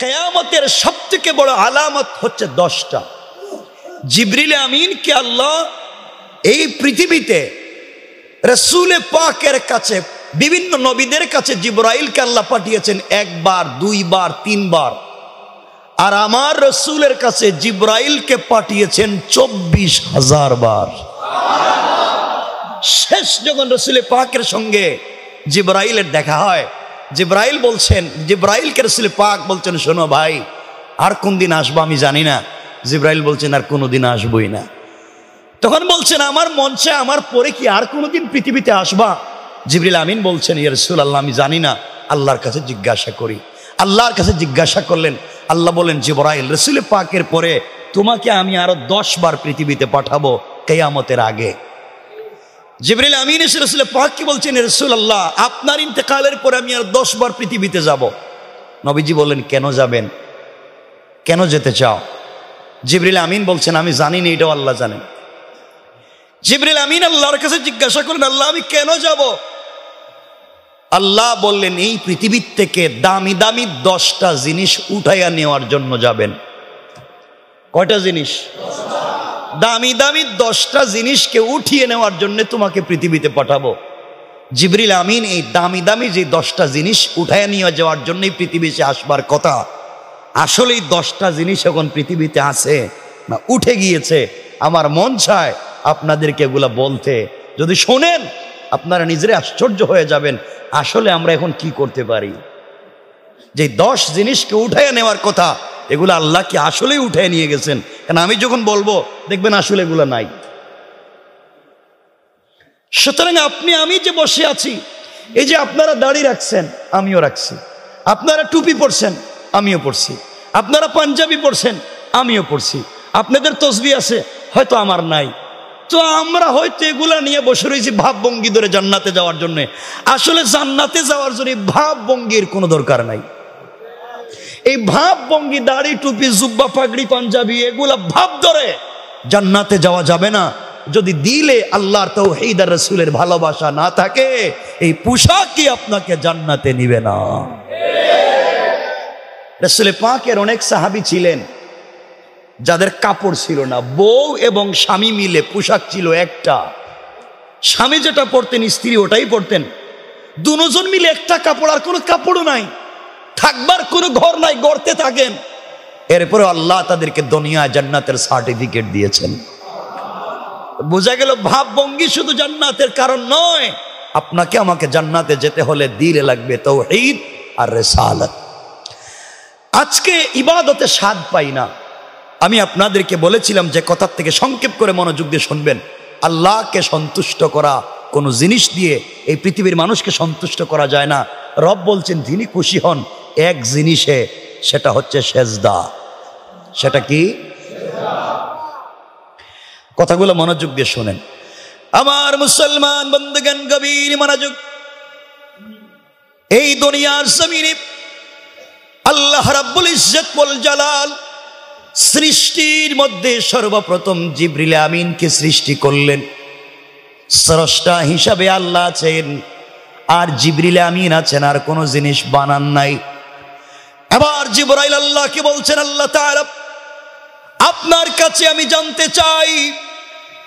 কিয়ামতের সবথেকে বড় আলামত হচ্ছে 10টা। জিবরিল আমিনকে আল্লাহ এই পৃথিবীতে রাসূল পাকের কাছে, বিভিন্ন নবীদের কাছে জিবরাইলকে আল্লাহ পাঠিয়েছেন 1 বার, 2 বার, 3 বার। আর আমার রাসূলের কাছে জিবরাইলকে পাঠিয়েছেন 24,000 বার। শেষ যখন রাসূল পাকের সঙ্গে জিবরাইলের দেখা হয়, জিবরাইল বলছেন, জিবরাইলকে রাসূল পাক বলছেন, শোনো ভাই, আর কোন দিন আসবো আমি জানি না। জিবরাইল বলছেন, আর কোনোদিন আসবই না। তখন বলছেন, আমার মন চায় আমার পরে কি আর কোনোদিন পৃথিবীতে আসবা? জিবরিল আমিন বলছেন, ইয়া রাসূলুল্লাহ, আমি জানি না, আল্লাহর কাছে জিজ্ঞাসা করি। আল্লাহর কাছে জিজ্ঞাসা করলেন। আল্লাহ বলেন, জিবরাইল, রাসূল পাকের পরে তোমাকে আমি আরো 10 বার পৃথিবীতে পাঠাবো কিয়ামতের আগে। জিবরিল আমিন এসে রাসূল পাককে বলছেন, রাসূলুল্লাহ, আপনার ইন্তেকালের পরে আমি আর 10 বার পৃথিবীতে যাব। নবীজি বললেন, কেন যাবেন? কেন যেতে চাও? জিবরিল আমিন বলছেন, আমি জানি না, এটাও আল্লাহ জানেন। জিবরিল আমিন আল্লাহর কাছে জিজ্ঞাসা করলেন, আল্লাহ, আমি কেন যাব? আল্লাহ বললেন, এই পৃথিবীর থেকে দামি দামি 10টা জিনিস উঠাইয়া নেওয়ার জন্য যাবেন। কয়টা জিনিস? দামি দামি 10টা জিনিসকে উঠিয়ে নেওয়ার জন্য তোমাকে পৃথিবীতে পাঠাবো। জিবরিল আমিন এই দামি দামি যে 10টা জিনিস উঠাইয়া নিয়ে যাওয়ার জন্যই পৃথিবীতে আসবার কথা, আসলে এই 10টা জিনিস এখন পৃথিবীতে আছে না উঠে গিয়েছে? আমার মন চায় আপনাদেরকে এগুলা বলতে। যদি শোনেন আপনারা নিজেরা আশ্চর্য হয়ে যাবেন, আসলে আমরা এখন কি করতে পারি। যে 10 জিনিসকে উঠাইয়া নেওয়ার কথা, এগুলো আল্লাহ কি আসলেই উঠায় নিয়ে গেছেন? কারণ আমি যখন বলবো দেখবেন আসলে এগুলো নাই। সুতরাং আপনি আমি যে বসে আছি, এই যে আপনারা দাড়ি রাখছেন, আমিও রাখছি। আপনারা টুপি পরছেন, আমিও পরছি। আপনারা পাঞ্জাবি পরছেন, আমিও পরছি। আপনাদের তসবিহ আছে, হয়তো আমার নাই। তো আমরা হয়তো এগুলা নিয়ে বসে রয়েছি ভাবভঙ্গি ধরে জান্নাতে যাওয়ার জন্য। আসলে জান্নাতে যাওয়ার জন্য ভাবভঙ্গির কোনো দরকার নাই। এই ভাবভঙ্গি, দাড়ি, টুপি, জুব্বা, পাগড়ি, পাঞ্জাবি, এগুলা ভাব ধরে জান্নাতে যাওয়া যাবে না। যদি দিলে আল্লাহর তাওহীদ আর রাসূলের ভালোবাসা না থাকে, এই পোশাকই আপনাকে জান্নাতে নিবে না। রাসূল পাকের অনেক সাহাবী ছিলেন যাদের কাপড় ছিল না। বউ এবং স্বামী মিলে পোশাক ছিল একটা। স্বামী যেটা পরতেন, স্ত্রী ওটাই পরতেন। দুজন মিলে একটা কাপড়, আর কোনো কাপড়ও নাই, থাকবার কোনো ঘর নাই, গর্তে থাকেন। এরপরে আল্লাহ তাদেরকে দুনিয়ায় জান্নাতের সার্টিফিকেট দিয়েছেন। বোঝা গেল ভাবভঙ্গি শুধু জান্নাতের কারণ নয়। আপনাকে আমাকে জান্নাতে যেতে হলে দিলে লাগবে তাওহীদ আর রিসালাত। আজকে ইবাদতে স্বাদ পাই না। আমি আপনাদেরকে বলেছিলাম যে কথার থেকে সংক্ষেপ করে মনোযোগ দিয়ে শুনবেন। আল্লাহকে সন্তুষ্ট করা কোনো জিনিস দিয়ে এই পৃথিবীর মানুষকে সন্তুষ্ট করা যায় না। রব বলছেন তিনি খুশি হন এক জিনিসে, সেটা হচ্ছে সেজদা। সেটা কি? কথাগুলো মনোযোগ দিয়ে শোনেন আমার মুসলমান বন্ধুগণ, গভীর মনোযোগ। এই দুনিয়ার জমিনে আল্লাহ রাব্বুল ইজ্জত ওয়াল জালাল সৃষ্টির মধ্যে সর্বপ্রথম জিবরিল আমিনকে সৃষ্টি করলেন। স্রষ্টা হিসাবে আল্লাহ আছেন, আর জিবরিল আমিন আছেন, আর কোনো জিনিস বানান নাই। এবার জিবরাইল আল্লাহকে বলছেন, আল্লাহ তাআলা, আপনার কাছে আমি জানতে চাই,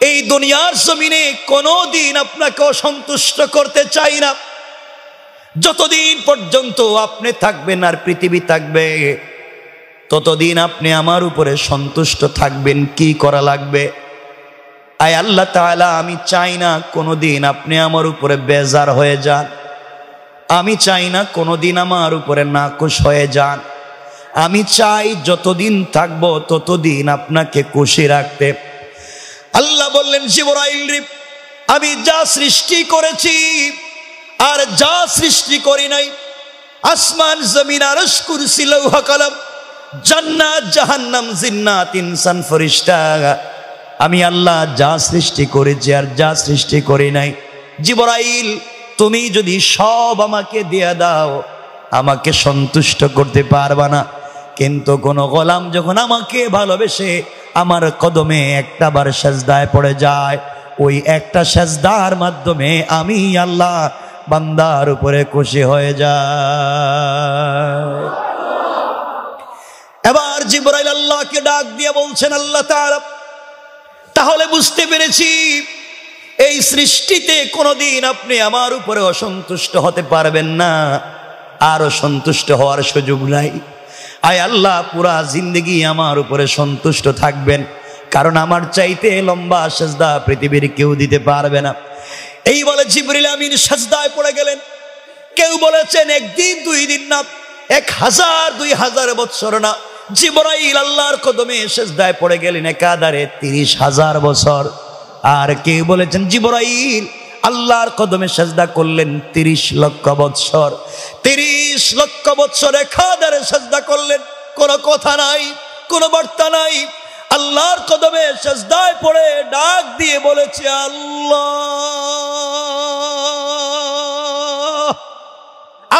এই দুনিয়ার জমিনে কোনোদিন আপনাকে অসন্তুষ্ট করতে চাই না। যতদিন পর্যন্ত আপনি থাকবেন আর পৃথিবী থাকবে, ততদিন আপনি আমার উপরে সন্তুষ্ট থাকবেন। কি করা লাগবে? আয় আল্লাহ তাআলা, আমি চাই না কোনোদিন আপনি আমার উপরে বেজার হয়ে যান। আমি চাই না কোনোদিন আমার উপরে নাখুশ হয়ে যান। আমি চাই যতদিন থাকবো ততদিন আপনাকে খুশি রাখতে। আল্লাহ বললেন, জিবরাইল, আমি যা সৃষ্টি করেছি আর যা সৃষ্টি করি নাই, আসমান, জমিন, আরশ, কুরসি, লৌহ, কলম, জান্নাত, জাহান্নাম, জিন্নাত, ইনসান, ফেরেশতা, আমি আল্লাহ যা সৃষ্টি করেছি আর যা সৃষ্টি করি নাই, জিবরাইল তুমি যদি সব আমাকে দিয়ে দাও, আমাকে সন্তুষ্ট করতে পারবা না। কিন্তু কোন গোলাম যখন আমাকে ভালোবেসে আমার কদমে একটা বার সেজদায় পড়ে যায়, ওই একটা সেজদার মাধ্যমে আমি আল্লাহ বান্দার উপরে খুশি হয়ে যায়। এবার জিবরাইল আল্লাহকে ডাক দিয়ে বলছেন, আল্লাহ তাআলা, তাহলে বুঝতে পেরেছি এই সৃষ্টিতে কোনোদিন আপনি আমার উপরে অসন্তুষ্ট হতে পারবেন না, আর অসন্তুষ্ট হওয়ার সুযোগ নাই। আয় আল্লাহ, পুরা জিন্দেগি আমার উপরে সন্তুষ্ট থাকবেন, কারণ আমার চাইতে লম্বা সেজদা পৃথিবীর কেউ দিতে পারবে না। এই বলে জিবরিল আমিন সেজদায় পড়ে গেলেন। কেউ বলেছেন একদিন, 2 দিন না, 1000 2000 বছর না। জিবরাইল আল্লাহর কদমে সেজদায় পড়ে গেলেন একাধারে 30,000 বছর। আর কেউ বলেছেন জিবরাইল আল্লাহর কদমে সেজদা করলেন 30 লক্ষ বছর। 30 লক্ষ বছর একাধারে সেজদা করলেন। কোনো কথা নাই, কোনো বার্তা নাই। আল্লাহর কদমে সেজদায় পড়ে ডাক দিয়ে বলেছে, আল্লাহ,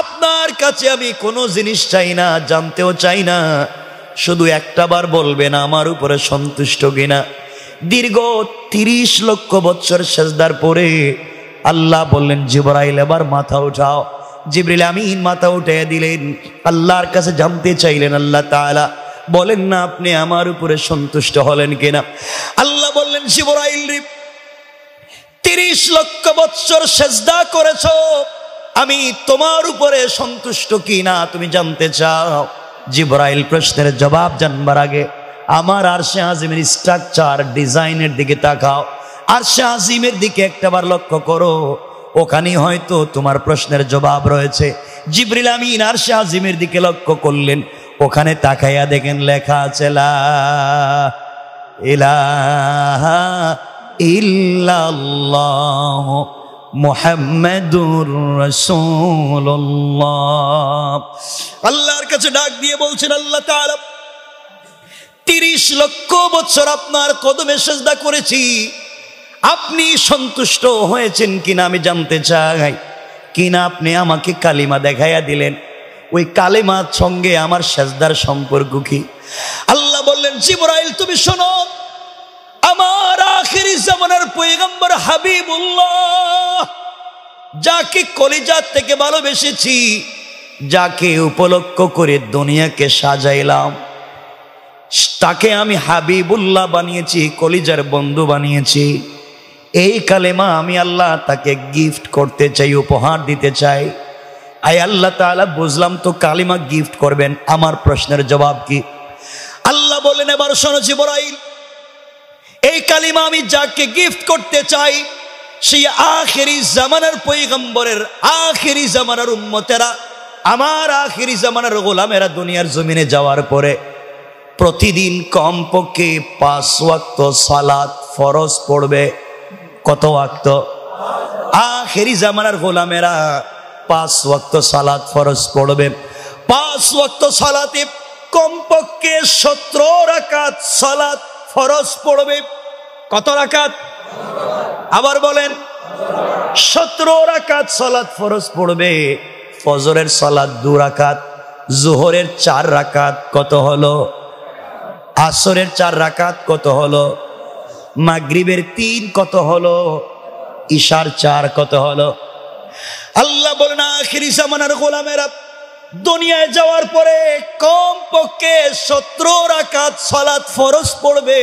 আপনার কাছে আমি কোনো জিনিস চাই না, জানতেও চাই না, শুধু একটাবার বলবেন আমার উপরে সন্তুষ্ট কিনা। দীর্ঘ 30 লক্ষ বছর সেজদার পরে আল্লাহ বললেন, জিবরাইল এবার মাথা উঠাও। জিবরিল আমিন মাথা উঠিয়ে দিলেন, আল্লাহর কাছে জানতে চাইলেন, আল্লাহ তাআলা বলেন না আপনি আমার উপরে সন্তুষ্ট হলেন কিনা। আল্লাহ বললেন, জিবরাইল রে, 30 লক্ষ বছর সেজদা করেছো, আমি তোমার উপরে সন্তুষ্ট কিনা তুমি জানতে চাও। জিবরাইল প্রশ্নের জবাব জানবার আগে আমার আরশে আজিমের স্ট্রাকচার ডিজাইনের দিকে তাকাও। আরশে আজিমের দিকে একটাবার লক্ষ্য করো, ওখানে হয়তো তোমার প্রশ্নের জবাব রয়েছে। জিবরিল আমিন আরশে আজিমের দিকে লক্ষ্য করলেন, ওখানে তাকাইয়া দেখেন লেখা আছে লা ইলাহা ইল্লাল্লাহ মুহাম্মাদুর রাসূলুল্লাহ। আল্লাহর কাছে ডাক দিয়ে বলছেন, আল্লাহ তাআলা, 30 লক্ষ বছর আপনার কদমে সেজদা করেছি, আপনি সন্তুষ্ট হয়েছেন কিনা আমি জানতে চাই। কিনা আপনি আমাকে কালিমা দেখাইয়া দিলেন, ওই কালিমার সঙ্গে আমার সেজদার সম্পর্ক কি? আল্লাহ বললেন, জিবরাইল তুমি শোনো, আমার আখিরি জামানার পয়গম্বর হাবিবুল্লাহ, যাকে কলিজার থেকে ভালোবেসেছি, যাকে উপলক্ষ করে দুনিয়াকে সাজাইলাম, তাকে আমি হাবিবুল্লাহ বানিয়েছি, কলিজার বন্ধু বানিয়েছি। এই কালেমা আমি আল্লাহ তাকে গিফট করতে চাই, উপহার দিতে চাই। আয় আল্লাহ তাআলা, বুঝলাম তো কালিমা গিফট করবেন, আমার প্রশ্নের জবাব কি? আল্লাহ বললেন, এবার শোনো জিবরাইল, এই কালিমা আমি যাকে গিফট করতে চাই, সেই আখিরি জামানার পয়গম্বরের আখিরি জামানার উম্মতেরা, আমার আখিরি জামানার গোলামেরা দুনিয়ার জমিনে যাওয়ার পরে প্রতিদিন কমপক্ষে 5 ওয়াক্ত সালাত ফরজ পড়বে। কত ওয়াক্ত? আখিরি জামানার গোলামেরা 5 ওয়াক্ত সালাত ফরজ পড়বে। 5 ওয়াক্ত সালাতে কমপক্ষে 17 রাকাত সালাত ফরজ পড়বে। কত রাকাত? আবার বলেন, 17 রাকাত সালাত ফরজ পড়বে। ফজরের সালাত 2 রাকাত, জোহরের 4 রাকাত, কত হলো? আসরের 4 রাকাত, কত হলো? মাগরিবের 3, কত হলো? ইশার 4, কত হলো? আল্লাহ বলেন, আখিরি জামানার গোলামেরা দুনিয়ায় যাওয়ার পরে কমপক্ষে 17 রাকাত সালাত ফরজ পড়বে।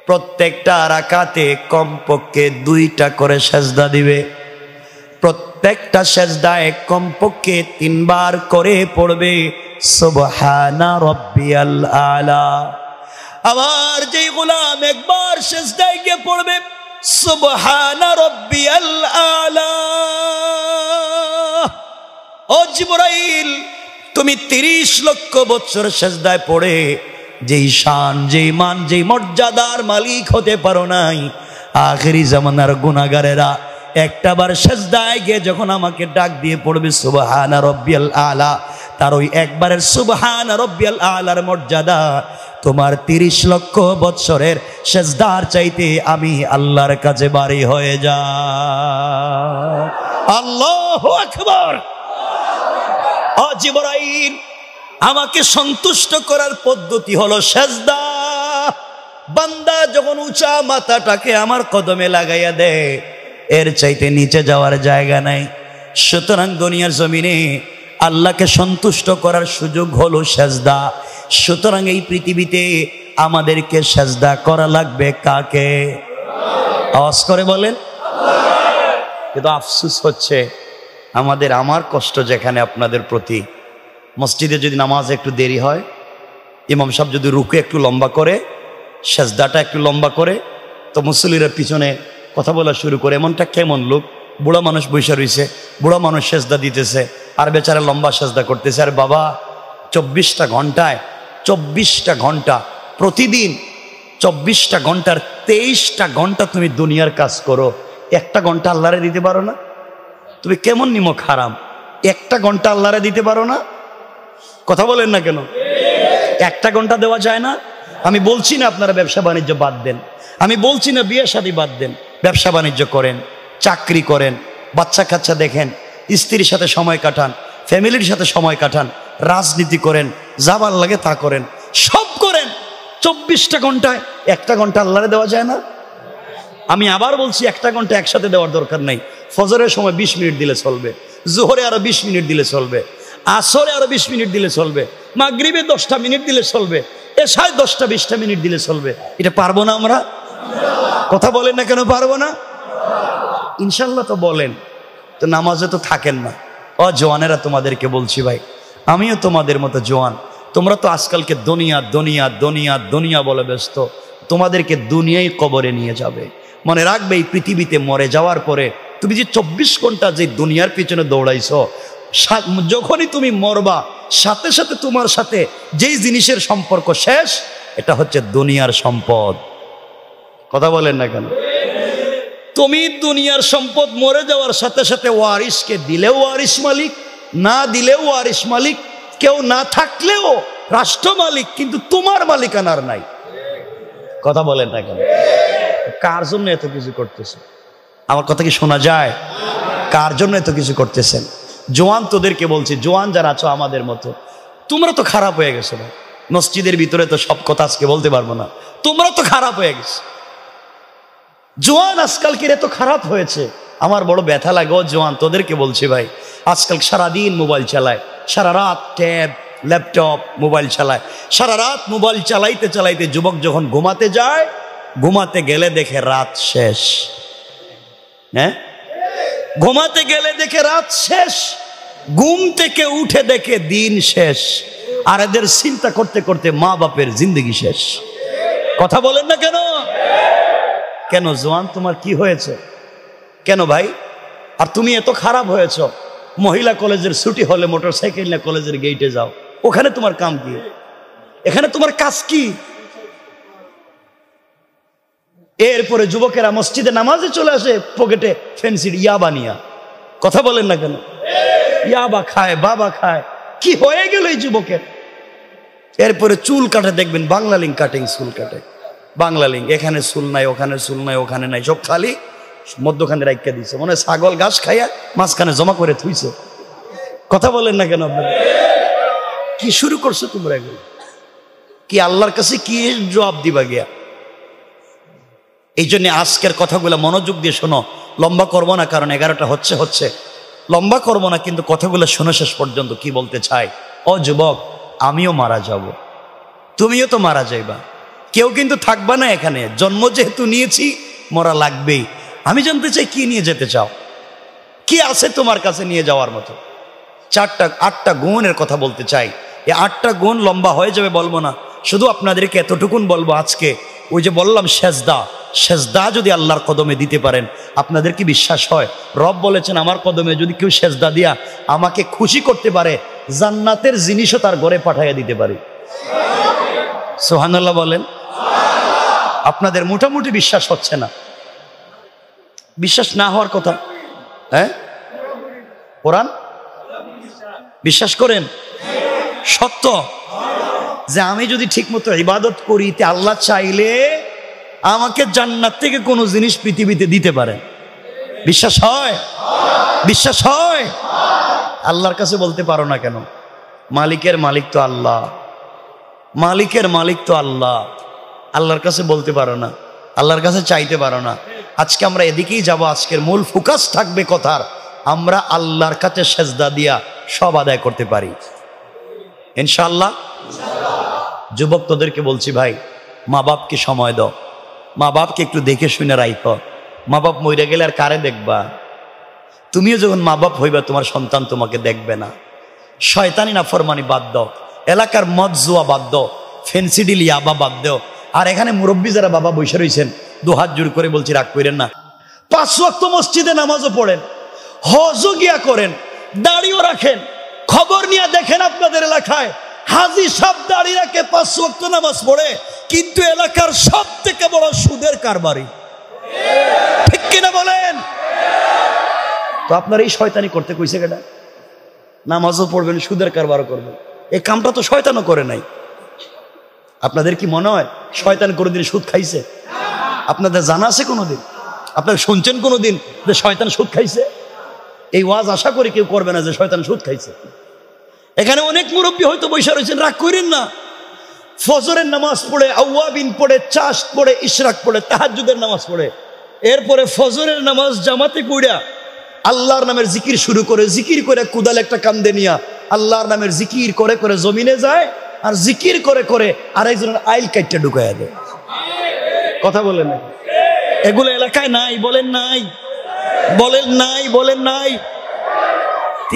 প্রত্যেকটা রাকাতে কমপক্ষে 2টা করে সেজদা দিবে। প্রত্যেকটা সেজদায় কমপক্ষে 3 বার করে পড়বে সুবহানা রাব্বিয়াল আলা। আমার যে গোলাম একবার সেজদায় গিয়ে পড়বে সুবহানা রাব্বিয়াল আলা, ও জিবরাইল, তুমি 30 লক্ষ বছর সেজদায় পড়ে যেই শান, যেই মান, যেই মর্যাদার মালিক হতে পারো নাই, আখিরি জামানার গুনাহগারেরা একটাবার সেজদায় গিয়ে যখন আমাকে ডাক দিয়ে পড়বে সুবহানা রাব্বিয়াল আলা, তার ওই একবারের সুবহানা রাব্বিয়াল আলার মর্যাদা তোমার 30 লক্ষ বছরের সেজদার চাইতে আমি আল্লাহর কাছে বাড়ি হয়ে যায়। আল্লাহু আকবার। ও জিবরাইল, আমাকে সন্তুষ্ট করার পদ্ধতি হলো সেজদা। বান্দা যখন উঁচা মাথাটাকে আমার কদমে লাগাইয়া দেয়, এর চাইতে নিচে যাওয়ার জায়গা নাই। সুতরাং দুনিয়ার জমিনে আল্লাহকে সন্তুষ্ট করার সুযোগ হলো সেজদা। সুতরাং এই পৃথিবীতে আমাদেরকে সেজদা করা লাগবে কাকে? আওয়াজ করে বলেন। কিন্তু আফসোস হচ্ছে আমার কষ্ট যেখানে আপনাদের প্রতি, মসজিদে যদি নামাজ একটু দেরি হয়, ইমাম সাহেব যদি রুকু একটু লম্বা করে, সেজদাটা একটু লম্বা করে, তো মুসল্লিরা পিছনে কথা বলা শুরু করে। এমনটা কেমন লোক? বুড়া মানুষ বসে রয়েছে, বুড়া মানুষ সেজদা দিতেছে, আর বেচারা লম্বা সেজদা করতেছে। আর বাবা 24টা ঘন্টা প্রতিদিন, 24টা ঘন্টার 23টা ঘন্টা তুমি দুনিয়ার কাজ করো, 1টা ঘন্টা আল্লাহরে দিতে পারো না? তুমি কেমন নিমক হারাম, 1টা ঘন্টা আল্লাহরে দিতে পারো না? কথা বলেন না কেন? 1টা ঘন্টা দেওয়া যায় না? আমি বলছি না আপনারা ব্যবসা বাণিজ্য বাদ দেন, আমি বলছি না বিয়ে শাদী বাদ দেন, ব্যবসা বাণিজ্য করেন, চাকরি করেন, বাচ্চা কাচ্চা দেখেন, স্ত্রীর সাথে সময় কাটান, ফ্যামিলির সাথে সময় কাটান, রাজনীতি করেন, যা ভাল লাগে তা করেন, সব করেন। 24টা ঘন্টায় 1টা ঘন্টা আল্লাহরে দেওয়া যায় না? আমি আবার বলছি 1টা ঘন্টা একসাথে দেওয়ার দরকার নাই। ফজরের সময় 20 মিনিট দিলে চলবে, জোহরে আরো 20 মিনিট দিলে চলবে, আসরে আরো 20 মিনিট দিলে চলবে, মাগরিবে 10টা মিনিট দিলে চলবে, এশায় 10টা-20টা মিনিট দিলে চলবে। এটা পারবো না আমরা? কথা বলেন না কেন পারবো না? ইনশাল্লাহ তো বলেন। তো নামাজে তো থাকেন না। জওয়ানেরা তোমাদেরকে বলছি ভাই, আমিও তোমাদের মতো জওয়ান। তোমরা তো আজকালকে দুনিয়া দুনিয়া দুনিয়া দুনিয়া বলে ব্যস্ত, তোমাদেরকে দুনিয়াই কবরে নিয়ে যাবে। মনে রাখবে এই পৃথিবীতে মরে যাওয়ার পরে তুমি যে 24 ঘন্টা যে দুনিয়ার পিছনে দৌড়াইছো, যখনই তুমি মরবা সাথে সাথে তোমার সাথে যেই জিনিসের সম্পর্ক শেষ, এটা হচ্ছে দুনিয়ার সম্পদ। কথা বলেন না কেন? তুমি দুনিয়ার সম্পদ মরে যাওয়ার সাথে সাথে ওয়ারিসকে দিলেও ওয়ারিস মালিক, না দিলেও ওয়ারিস মালিক, কেউ না থাকলেও রাষ্ট্র মালিক, কিন্তু তোমার মালিকানার নাই। কথা বলেন না কেন? কার জন্য এত কিছু করতেছে? আমার কথা কি শোনা যায়? কার জন্য এত কিছু করতেছেন? জোয়ান তোদেরকে বলছি, জোয়ান যারা আছো আমাদের মতো, তোমরা তো খারাপ হয়ে গেছো ভাই। মসজিদের ভিতরে তো সব কথা আজকে বলতে পারবো না, তোমরা তো খারাপ হয়ে গেছো। জোয়ান আজকালকে এত খারাপ হয়েছে, আমার বড় ব্যথা লাগে। জোয়ান তোদেরকে বলছি ভাই, আজকাল সারাদিন মোবাইল চালায়, সারা রাত ট্যাব ল্যাপটপ মোবাইল চালায়, সারা রাত মোবাইল চালাইতে চালাইতে যুবক যখন ঘুমাতে যায়, ঘুমাতে গেলে দেখে রাত শেষ। হ্যাঁ, ঘুমাতে গেলে দেখে রাত শেষ, ঘুম থেকে উঠে দেখে দিন শেষ। আর এদের চিন্তা করতে করতে মা বাপের জিন্দগি শেষ। কথা বলেন না কেন? কেন জোয়ান, তোমার কি হয়েছে? কেন ভাই? আর তুমি এত খারাপ হয়েছ, মহিলা কলেজের ছুটি হলে মোটরসাইকেল নিয়ে কলেজের গেটে যাও, ওখানে তোমার কাম কি? এখানে তোমার কাজ কি? এরপরে যুবকেরা মসজিদে নামাজে চলে আসে পকেটে ফেন্সির ইয়াবা নিয়া। কথা বলেন না কেন? ইয়াবা খায়, বাবা খায়, কি হয়ে গেল এই যুবকের? এরপরে চুল কাটে, দেখবেন বাংলা লিঙ্ক কাটিং চুল কাটে, বাংলা লিঙ্ক, এখানে চুল নাই, ওখানে চুল নাই, ওখানে নাই, সব খালি মধ্যখানে রাইখা দিছে, মনে হয় ছাগল ঘাস খাইয়া মাঝখানে জমা করে থুইছে। কথা বলেন না কেন? আপনারা কি শুরু করছো তোমরা এগুলো? কি আল্লাহর কাছে কি জবাব দিবা গিয়া? এই জন্য আজকের কথাগুলো মনোযোগ দিয়ে শোনো। লম্বা করবো না, কারণ 11টা হচ্ছে লম্বা করবো না, কিন্তু কথাগুলো শোনো শেষ পর্যন্ত। কি বলতে চাই? ও যুবক, আমিও মারা যাব, তুমিও তো মারা যাইবা, কেউ কিন্তু থাকবা না এখানে। জন্ম যেহেতু নিয়েছি, মরা লাগবেই। আমি জানতে চাই কি নিয়ে যেতে চাও, কি আছে তোমার কাছে নিয়ে যাওয়ার মতো? 8টা গুণের কথা বলতে চাই। এই 8টা গুণ লম্বা হয়ে যাবে বলবো না, শুধু আপনাদেরকে এতটুকুন বলবো আজকে। ওই যে বললাম সেজদা যদি আল্লাহর কদমে দিতে পারেন, আপনাদের কি বিশ্বাস হয়? রব বলেছেন, আমার কদমে যদি কেউ সেজদা দিয়া আমাকে খুশি করতে পারে, জান্নাতের জিনিসও তার ঘরে পাঠাইয়া দিতে পারি। সুবহানাল্লাহ বলেন। আপনাদের মোটামুটি বিশ্বাস হচ্ছে না, বিশ্বাস না হওয়ার কথা। হ্যাঁ, কোরআন বিশ্বাস করেন, সত্য যে আমি যদি ঠিক মতো ইবাদত করি, তে আল্লাহ চাইলে আমাকে জান্নাত থেকে কোনো জিনিস পৃথিবীতে দিতে পারেন। বিশ্বাস হয়? বিশ্বাস হয়? আল্লাহর কাছে বলতে পারো না কেন? মালিকের মালিক তো আল্লাহ, মালিকের মালিক তো আল্লাহ। আল্লাহর কাছে বলতে পারো না, আল্লাহর কাছে চাইতে পারো না। আজকে আমরা এদিকেই যাব। আজকের মূল ফোকাস থাকবে কথার, আমরা আল্লাহর কাছে সেজদা দিয়া সব আদায় করতে পারি ইনশাআল্লাহ। যুবক তোদেরকে বলছি ভাই, মা বাপকে সময় দাও, মা বাপকে একটু দেখে শুনে রাখো। মা বাপ মরে গেলে আর কারে দেখবা? তুমিও যখন মা বাপ হইবা তোমার সন্তান তোমাকে দেখবে না। শয়তানি নাফরমানি বাদ দাও, এলাকার মদ জুয়া বাদ দাও, ফেন্সিডিল ইয়াবা বাদ দাও। আর এখানে মুরব্বী যারা বাবা বসে রয়েছেন, দুহাত জোর করে বলছি রাগ করেন না। 5 ওয়াক্ত মসজিদে নামাজও পড়েন, হজও গিয়া করেন, দাড়িও রাখেন। খবর নিয়ে দেখেন আপনাদের এলাকায় হাজি সাহেব দাড়ি রাখে, 5 ওয়াক্ত নামাজ পড়ে, কিন্তু এলাকার সব থেকে বড় সুদের কারবারি। ঠিক কিনা বলেন? তো আপনার এই শয়তানি করতে কইছে কেডা? নামাজও পড়বেন, সুদের কারবারও করবেন। এই কামটা তো শয়তানও করে নাই। আপনাদের কি মনে হয় শয়তান কোনোদিন সুদ খাইছে? আপনাদের জানা আছে কোনোদিন? আপনারা শুনছেন কোনোদিন যে শয়তান সুদ খাইছে? এই ওয়াজ আশা করি কেউ করবে না যে শয়তান সুদ খাইছে। এখানে অনেক মুরব্বী হয়তো বৈশা রয়েছেন, রাগ করেন না। ফজরের নামাজ পড়ে, আউয়াবিন পড়ে, চাশ পড়ে, ইশরাক পড়ে, তাহাজ্জুদের নামাজ পড়ে, এরপরে ফজরের নামাজ জামাতে পড়া আল্লাহর নামের জিকির শুরু করে, জিকির করে কুদাল একটা কান্দে নিয়া আল্লাহর নামের জিকির করে করে জমিনে যায়, আর জিকির করে করে আরেকজনের আইল কাইটটা ঢুকাইয়া দেয়। কথা বলেন না? এগুলো এলাকায় নাই? বলেন নাই? বলেন নাই? বলেন নাই?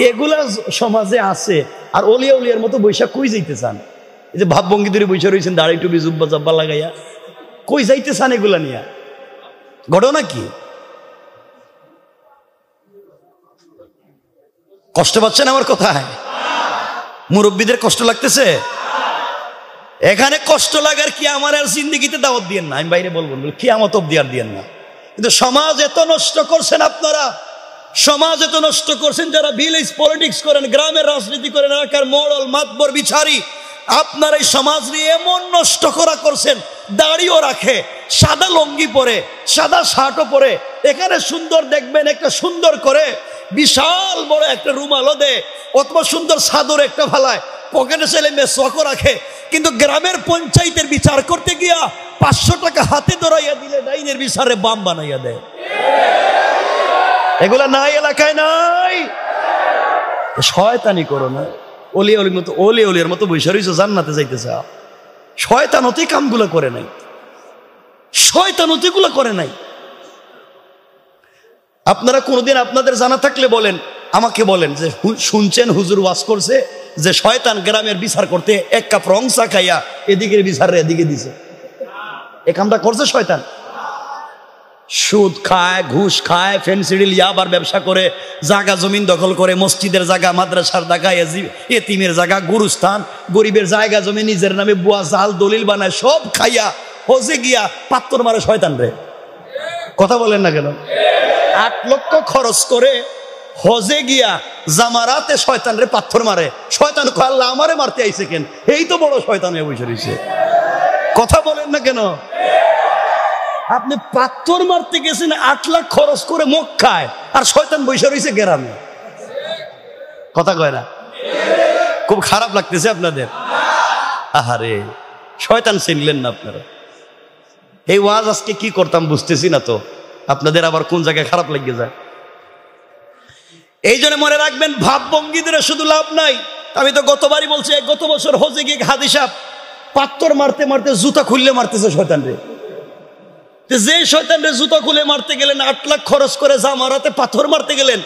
এগুলা সমাজে আছে। আর অলিয়া উলিয়ার মতো বৈশাখ কই যাইতে চান? এই যে ভাবভঙ্গি ধরে বৈশা রয়েছেন, দাড়ি টুপি জুব্বা জব্বা লাগাইয়া, কই যাইতে চান এগুলা নিয়া? ঘটনা কি? কষ্ট পাচ্ছেন আমার কথায়? মুরব্বীদের কষ্ট লাগতেছে? এখানে কষ্ট লাগার কি আমার আর জিন্দিগিতে দাওয়াত দিয়েন না, আমি বাইরে বলবো কি আমত অব্দি আর দিয়েন না। কিন্তু সমাজ এত নষ্ট করছেন আপনারা, সমাজ এত নষ্ট করছেন যারা ভিলেজ পলিটিক্স করেন, গ্রামের রাজনীতি করেন, এলাকার মোড়ল মাতবর বিচারি, আপনারা এই সমাজ নিয়ে এমন নষ্ট করা করছেন। দাড়িও রাখে, সাদা লঙ্গি পরে, সাদা শার্টও পরে, এখানে সুন্দর দেখবেন একটা সুন্দর করে বিশাল বড় একটা রুমালও দে, অথবা সুন্দর চাদর একটা ফালায়, পকেটে ছেলে মেসওয়াকও রাখে, কিন্তু গ্রামের পঞ্চায়েতের বিচার করতে গিয়া 500 টাকা হাতে ধরাইয়া দিলে ডাইনের বিচারে বাম বানাইয়া দেয়। এগুলা নাই এলাকায়? নাই। শয়তানি করো না। অলি অলির মতো, অলি অলির মতো বৈশা রইছো, জান্নাতে যাইতে চাও। শয়তানতি কামগুলো করে নাই, শয়তানতি গুলো করে নাই। আপনারা কোনোদিন আপনাদের জানা থাকলে বলেন, আমাকে বলেন যে শুনছেন হুজুর ওয়াজ করছে যে শয়তান গ্রামের বিচার করতে 1 কাপ রং চা খাইয়া এদিকের বিচার এদিকে দিছে। এ কামটা করছে শয়তান? সুদ খায়, ঘুষ খায়, ফেন্সিডিল ইয়াবার ব্যবসা করে, জায়গা জমিন দখল করে, মসজিদের জায়গা, মাদ্রাসার জায়গা, এতিমের জায়গা, গুরুস্থান, গরিবের জায়গা জমি নিজের নামে বুয়া জাল দলিল বানায়, সব খাইয়া হজে গিয়া পাত্তর মারে শয়তান রে। কথা বলেন না কেন? 8 লক্ষ খরচ করে হজে গিয়া জামারাতে শয়তান রে পাথর মারে। শয়তান আল্লাহ আমারে মারতে আইছে কেন? এই তো বড় শয়তান হয়ে বসে রয়েছে। কথা বলেন না কেন? আপনি পাথর মারতে গেছেন 8 লাখ খরচ করে মক্কায়, আর শয়তান বসে রয়েছে গ্রামে। কথা কয় না? খুব খারাপ লাগতেছে আপনাদের? আহারে, শয়তান চিনলেন না আপনারা। এই ওয়াজ আজকে কি করতাম বুঝতেছি না তো, আপনাদের আবার কোন জায়গায় খারাপ লেগে যায়। এই জন্য মনে রাখবেন, ভাবভঙ্গি ধরে শুধু লাভ নাই। আমি তো গতবারই বলছি, গত বছর হজে গিয়ে হাদি সাহেব পাথর মারতে মারতে জুতা খুললে মারতেছে শয়তান রে। যে শয়তান রে জুতা খুলে মারতে গেলেন, 8 লাখ খরচ করে জামারাতে পাথর মারতে গেলেন,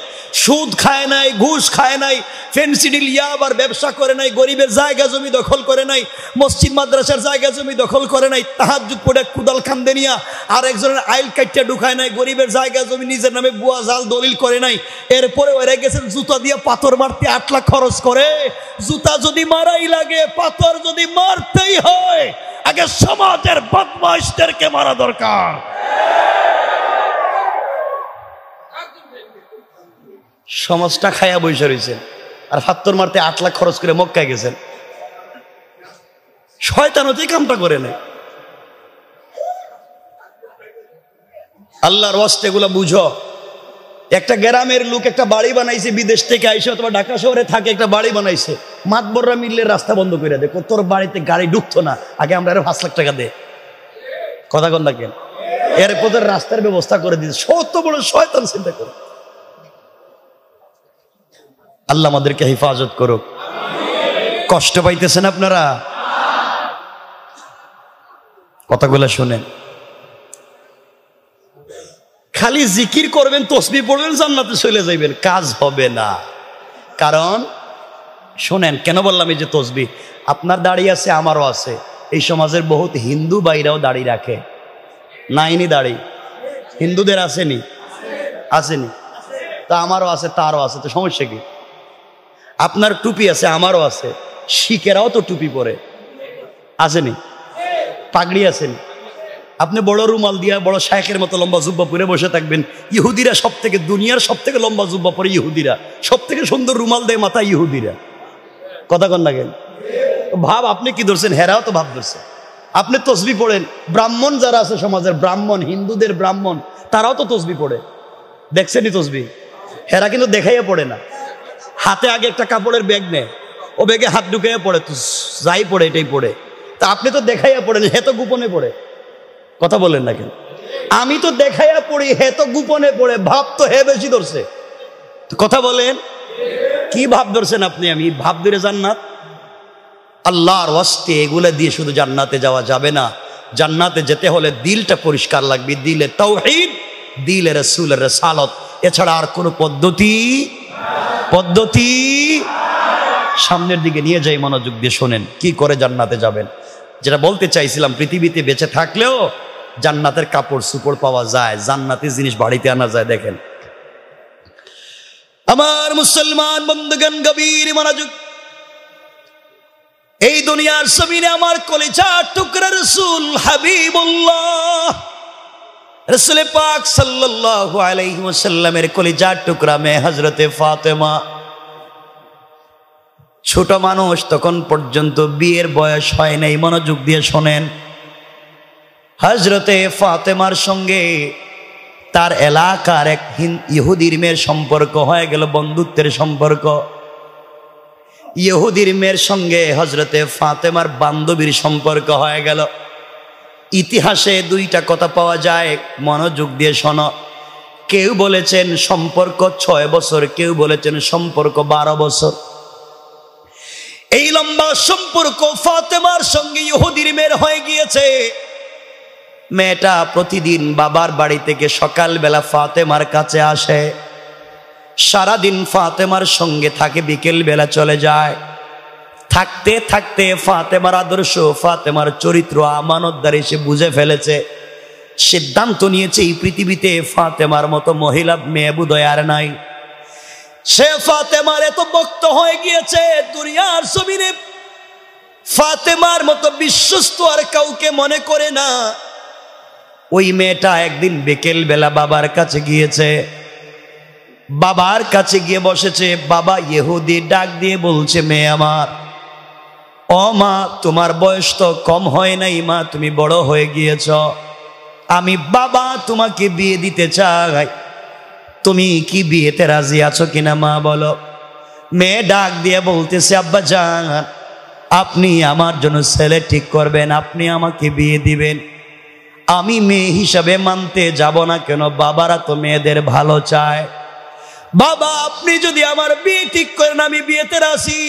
সুদ খায় নাই, ঘুষ খায় নাই, ফেন্সিডিল ইয়াবার ব্যবসা করে নাই, গরিবের জায়গা জমি দখল করে নাই, মসজিদ মাদ্রাসার জায়গা জমি দখল করে নাই, তাহাজ্জুদ পড়ে কুদাল খান্দে নিয়া আর একজনের আইল কাইটটা ঢুকায় নাই, গরিবের জায়গা জমি নিজের নামে বুয়া জাল দলিল করে নাই, এরপরে ওরা গেছেন জুতা দিয়ে পাথর মারতে 8 লাখ খরচ করে। জুতা যদি মারাই লাগে, পাথর যদি মারতেই হয়, আগে সমাজের বদমাইশদেরকে মারা দরকার। সমাজটা খায়া বসে রয়েছেন, আর পাথর মারতে 8 লাখ খরচ করে মক্কায় গেছেন। শয়তান হতে কামটা করে নাই। আল্লাহর ওয়াস্তে এগুলো বুঝো। একটা গ্রামের লোক একটা বাড়ি বানাইছে, বিদেশ থেকে আইসে অথবা ঢাকা শহরে থাকে, একটা বাড়ি বানাইছে, মাতবররা মিললে রাস্তা বন্ধ করে দে, তোর বাড়িতে গাড়ি ঢুকতো না, আগে আমরা 5 লাখ টাকা দে। কথা কন না কেন? এরপর রাস্তার ব্যবস্থা করে দিয়েছে। সত্য বড় শয়তান চিন্তা করে। আল্লাহ আমাদেরকে হেফাজত করুক। কষ্ট পাইতেছেন আপনারা? কথাগুলো শুনেন। খালি জিকির করবেন, তসবিহ পড়বেন, জান্নাতে চলে যাইবেন, কাজ হবে না। কারণ শোনেন, কেন বললাম এই যে তসবিহ, আপনার দাড়ি আছে, আমারও আছে। এই সমাজের বহুত হিন্দু ভাইরাও দাড়ি রাখে, নাইনি দাড়ি? হিন্দুদের আসেনি? আসেনি? তা আমারও আছে, তারও আছে, তো সমস্যা কি? আপনার টুপি আছে, আমারও আছে, শিখেরাও তো টুপি পরে, আসেনি? পাগড়ি আসেনি? আপনি বড় রুমাল দিয়া বড় শায়েখের মতো লম্বা জুব্বা পরে বসে থাকবেন। ইহুদিরা সব থেকে, দুনিয়ার সব থেকে লম্বা জুব্বা পরে ইহুদিরা, সব থেকে সুন্দর রুমাল দেয় মাথায় ইহুদিরা। কথা কন না কেন? ভাব আপনি কি ধরছেন, হেরাও তো ভাব ধরছে। আপনি তসবিহ পড়েন, ব্রাহ্মণ যারা আছে সমাজের, ব্রাহ্মণ, হিন্দুদের ব্রাহ্মণ, তারাও তো তসবিহ পড়ে, দেখছেনই তসবিহ। হেরা কিন্তু দেখাইয়া পড়ে না, হাতে আগে একটা কাপড়ের ব্যাগ নেয়, ও ব্যাগে হাত ঢুকাইয়া পড়ে, তো যাই পড়ে এটাই পড়ে। তা আপনি তো দেখাইয়া পড়েন, হে তো গোপনে পড়ে। কথা বলেন না কেন? আমি তো দেখাইয়া পড়ি, হে তো গোপনে পড়ে, ভাব তো হে বেশি ধরছে। কথা বলেন, কি ভাব ধরছেন আপনি? আমি ভাব ধরে জান্নাত? আল্লাহর ওয়াস্তে এগুলা দিয়ে শুধু জান্নাতে যাওয়া যাবে না। জান্নাতে যেতে হলে দিলটা পরিষ্কার লাগবে, দিলে তাওহীদ, দিলে রাসূলের রিসালাত, এছাড়া আর কোনো পদ্ধতি সামনের দিকে নিয়ে যাই, মনোযোগ দিয়ে শোনেন কি করে জান্নাতে যাবেন। যেটা বলতে চাইছিলাম, পৃথিবীতে বেঁচে থাকলেও জান্নাতের কাপড় সুপড় পাওয়া যায়, জান্নাতি জিনিস বাড়িতে আনা যায়। দেখেন আমার মুসলমান বন্ধুগণ, গভীর মনোযোগ। এই দুনিয়ার জমিনে আমার কলিজার টুকরা রাসূল হাবিবুল্লাহ, রাসূল পাক সাল্লাল্লাহু আলাইহি ওয়াসাল্লামের কলিজার টুকরা মেয়ে হযরতে ফাতেমা। ছোট মানুষ, তখন পর্যন্ত বিয়ের বয়স হয় নাই। মনোযোগ দিয়ে শোনেন, হযরতে ফাতেমার সঙ্গে তার এলাকার এক ইহুদির মেয়ের সম্পর্ক হয়ে গেল, বন্ধুত্বের সম্পর্ক। ইহুদির মেয়ের সঙ্গে হযরতে ফাতেমার বান্ধবীর সম্পর্ক হয়ে গেল। ইতিহাসে দুইটা কথা পাওয়া যায়, মনোযোগ দিয়ে শোনো। কেউ বলেছেন সম্পর্ক 6 বছর, কেউ বলেছেন সম্পর্ক 12 বছর। এই লম্বা সম্পর্ক ফাতেমার সঙ্গে ইহুদির মেয়ের হয়ে গিয়েছে। মেয়েটা প্রতিদিন বাবার বাড়ি থেকে সকালবেলা ফাতেমার কাছে আসে, সারাদিন ফাতেমার সঙ্গে থাকে, বিকেল বেলা চলে যায়। থাকতে থাকতে ফাতেমার আদর্শ, ফাতেমার চরিত্র, আমানতদারি সে বুঝে ফেলেছে। সিদ্ধান্ত নিয়েছে এই পৃথিবীতে ফাতেমার মতো মহিলা মেয়ে বোধহয় আর নাই। সে ফাতেমার এত ভক্ত হয়ে গিয়েছে, দুনিয়ার জমিনে ফাতেমার মতো বিশ্বস্ত আর কাউকে মনে করে না। ওই মেয়েটা একদিন বিকেল বেলা বাবার কাছে গিয়েছে, বাবার কাছে গিয়ে বসেছে। বাবা ইহুদি ডাক দিয়ে বলছে, মেয়ে আমার, ও মা, তোমার বয়স তো কম হয় নাই মা, তুমি বড় হয়ে গিয়েছ, আমি বাবা তোমাকে বিয়ে দিতে চাই, তুমি কি বিয়েতে রাজি আছো কিনা মা বলো। মেয়ে ডাক দিয়ে বলতেছে, আব্বা জান, আপনি আমার জন্য ছেলে ঠিক করবেন, আপনি আমাকে বিয়ে দিবেন, আমি মেয়ে হিসাবে মানতে যাব না কেন? বাবারা তো মেয়েদের ভালো চায়। বাবা, আপনি যদি আমার বিয়ে ঠিক করেন, আমি বিয়েতে রাজি।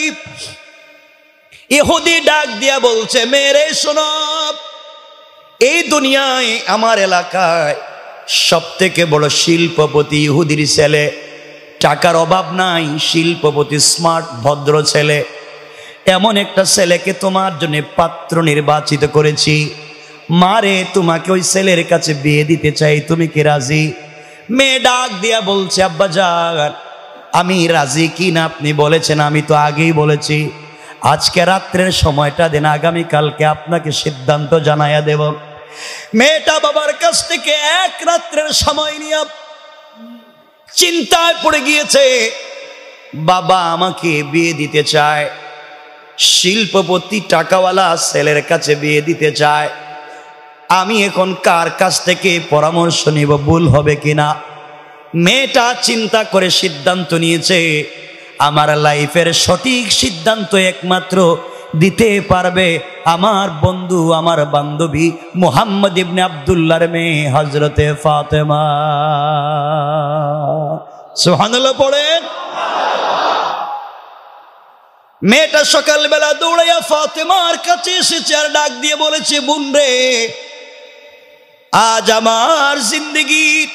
ইহুদি ডাক দিয়া বলছে, মেরে শোনো, এই দুনিয়ায় আমার এলাকায় সব থেকে বড় শিল্পপতি ইহুদির ছেলে, টাকার অভাব নাই, শিল্পপতি, স্মার্ট, ভদ্র ছেলে। এমন একটা ছেলেকে তোমার জন্য পাত্র নির্বাচিত করেছি, মারে তোমাকে ওই ছেলের কাছে বিয়ে দিতে চাই, তুমি কি রাজি? মেয়ে ডাক দিয়া বলছে, আব্বা জান, আমি রাজি কি না আপনি বলেছেন, আমি তো আগেই বলেছি, আজকে রাত্রের সময়টা দিন, আগামীকালকে আপনাকে সিদ্ধান্ত জানাইয়া দেব। মেয়েটা বাবার কাছ থেকে এক রাত্রের সময় নিয়ে চিন্তায় পড়ে গিয়েছে। বাবা আমাকে বিয়ে দিতে চায়, শিল্পপতি টাকাওয়ালা ছেলের কাছে বিয়ে দিতে চায়, আমি এখন কার কাছ থেকে পরামর্শ নিব, ভুল হবে কিনা? মেয়েটা চিন্তা করে সিদ্ধান্ত নিয়েছে, আমার লাইফের সঠিক সিদ্ধান্ত একমাত্র দিতে পারবে আমার বন্ধু, আমার বান্ধবী মুহাম্মদ ইবনে আব্দুল্লাহর মেয়ে হযরতে ফাতেমা। সুবহানাল্লাহ পড়েন। মেয়েটা সকালবেলা দৌড়াইয়া ফাতেমার কাছে এসেছে আর ডাক দিয়ে বলেছে, বোন রে, আজ আমার জিন্দেগির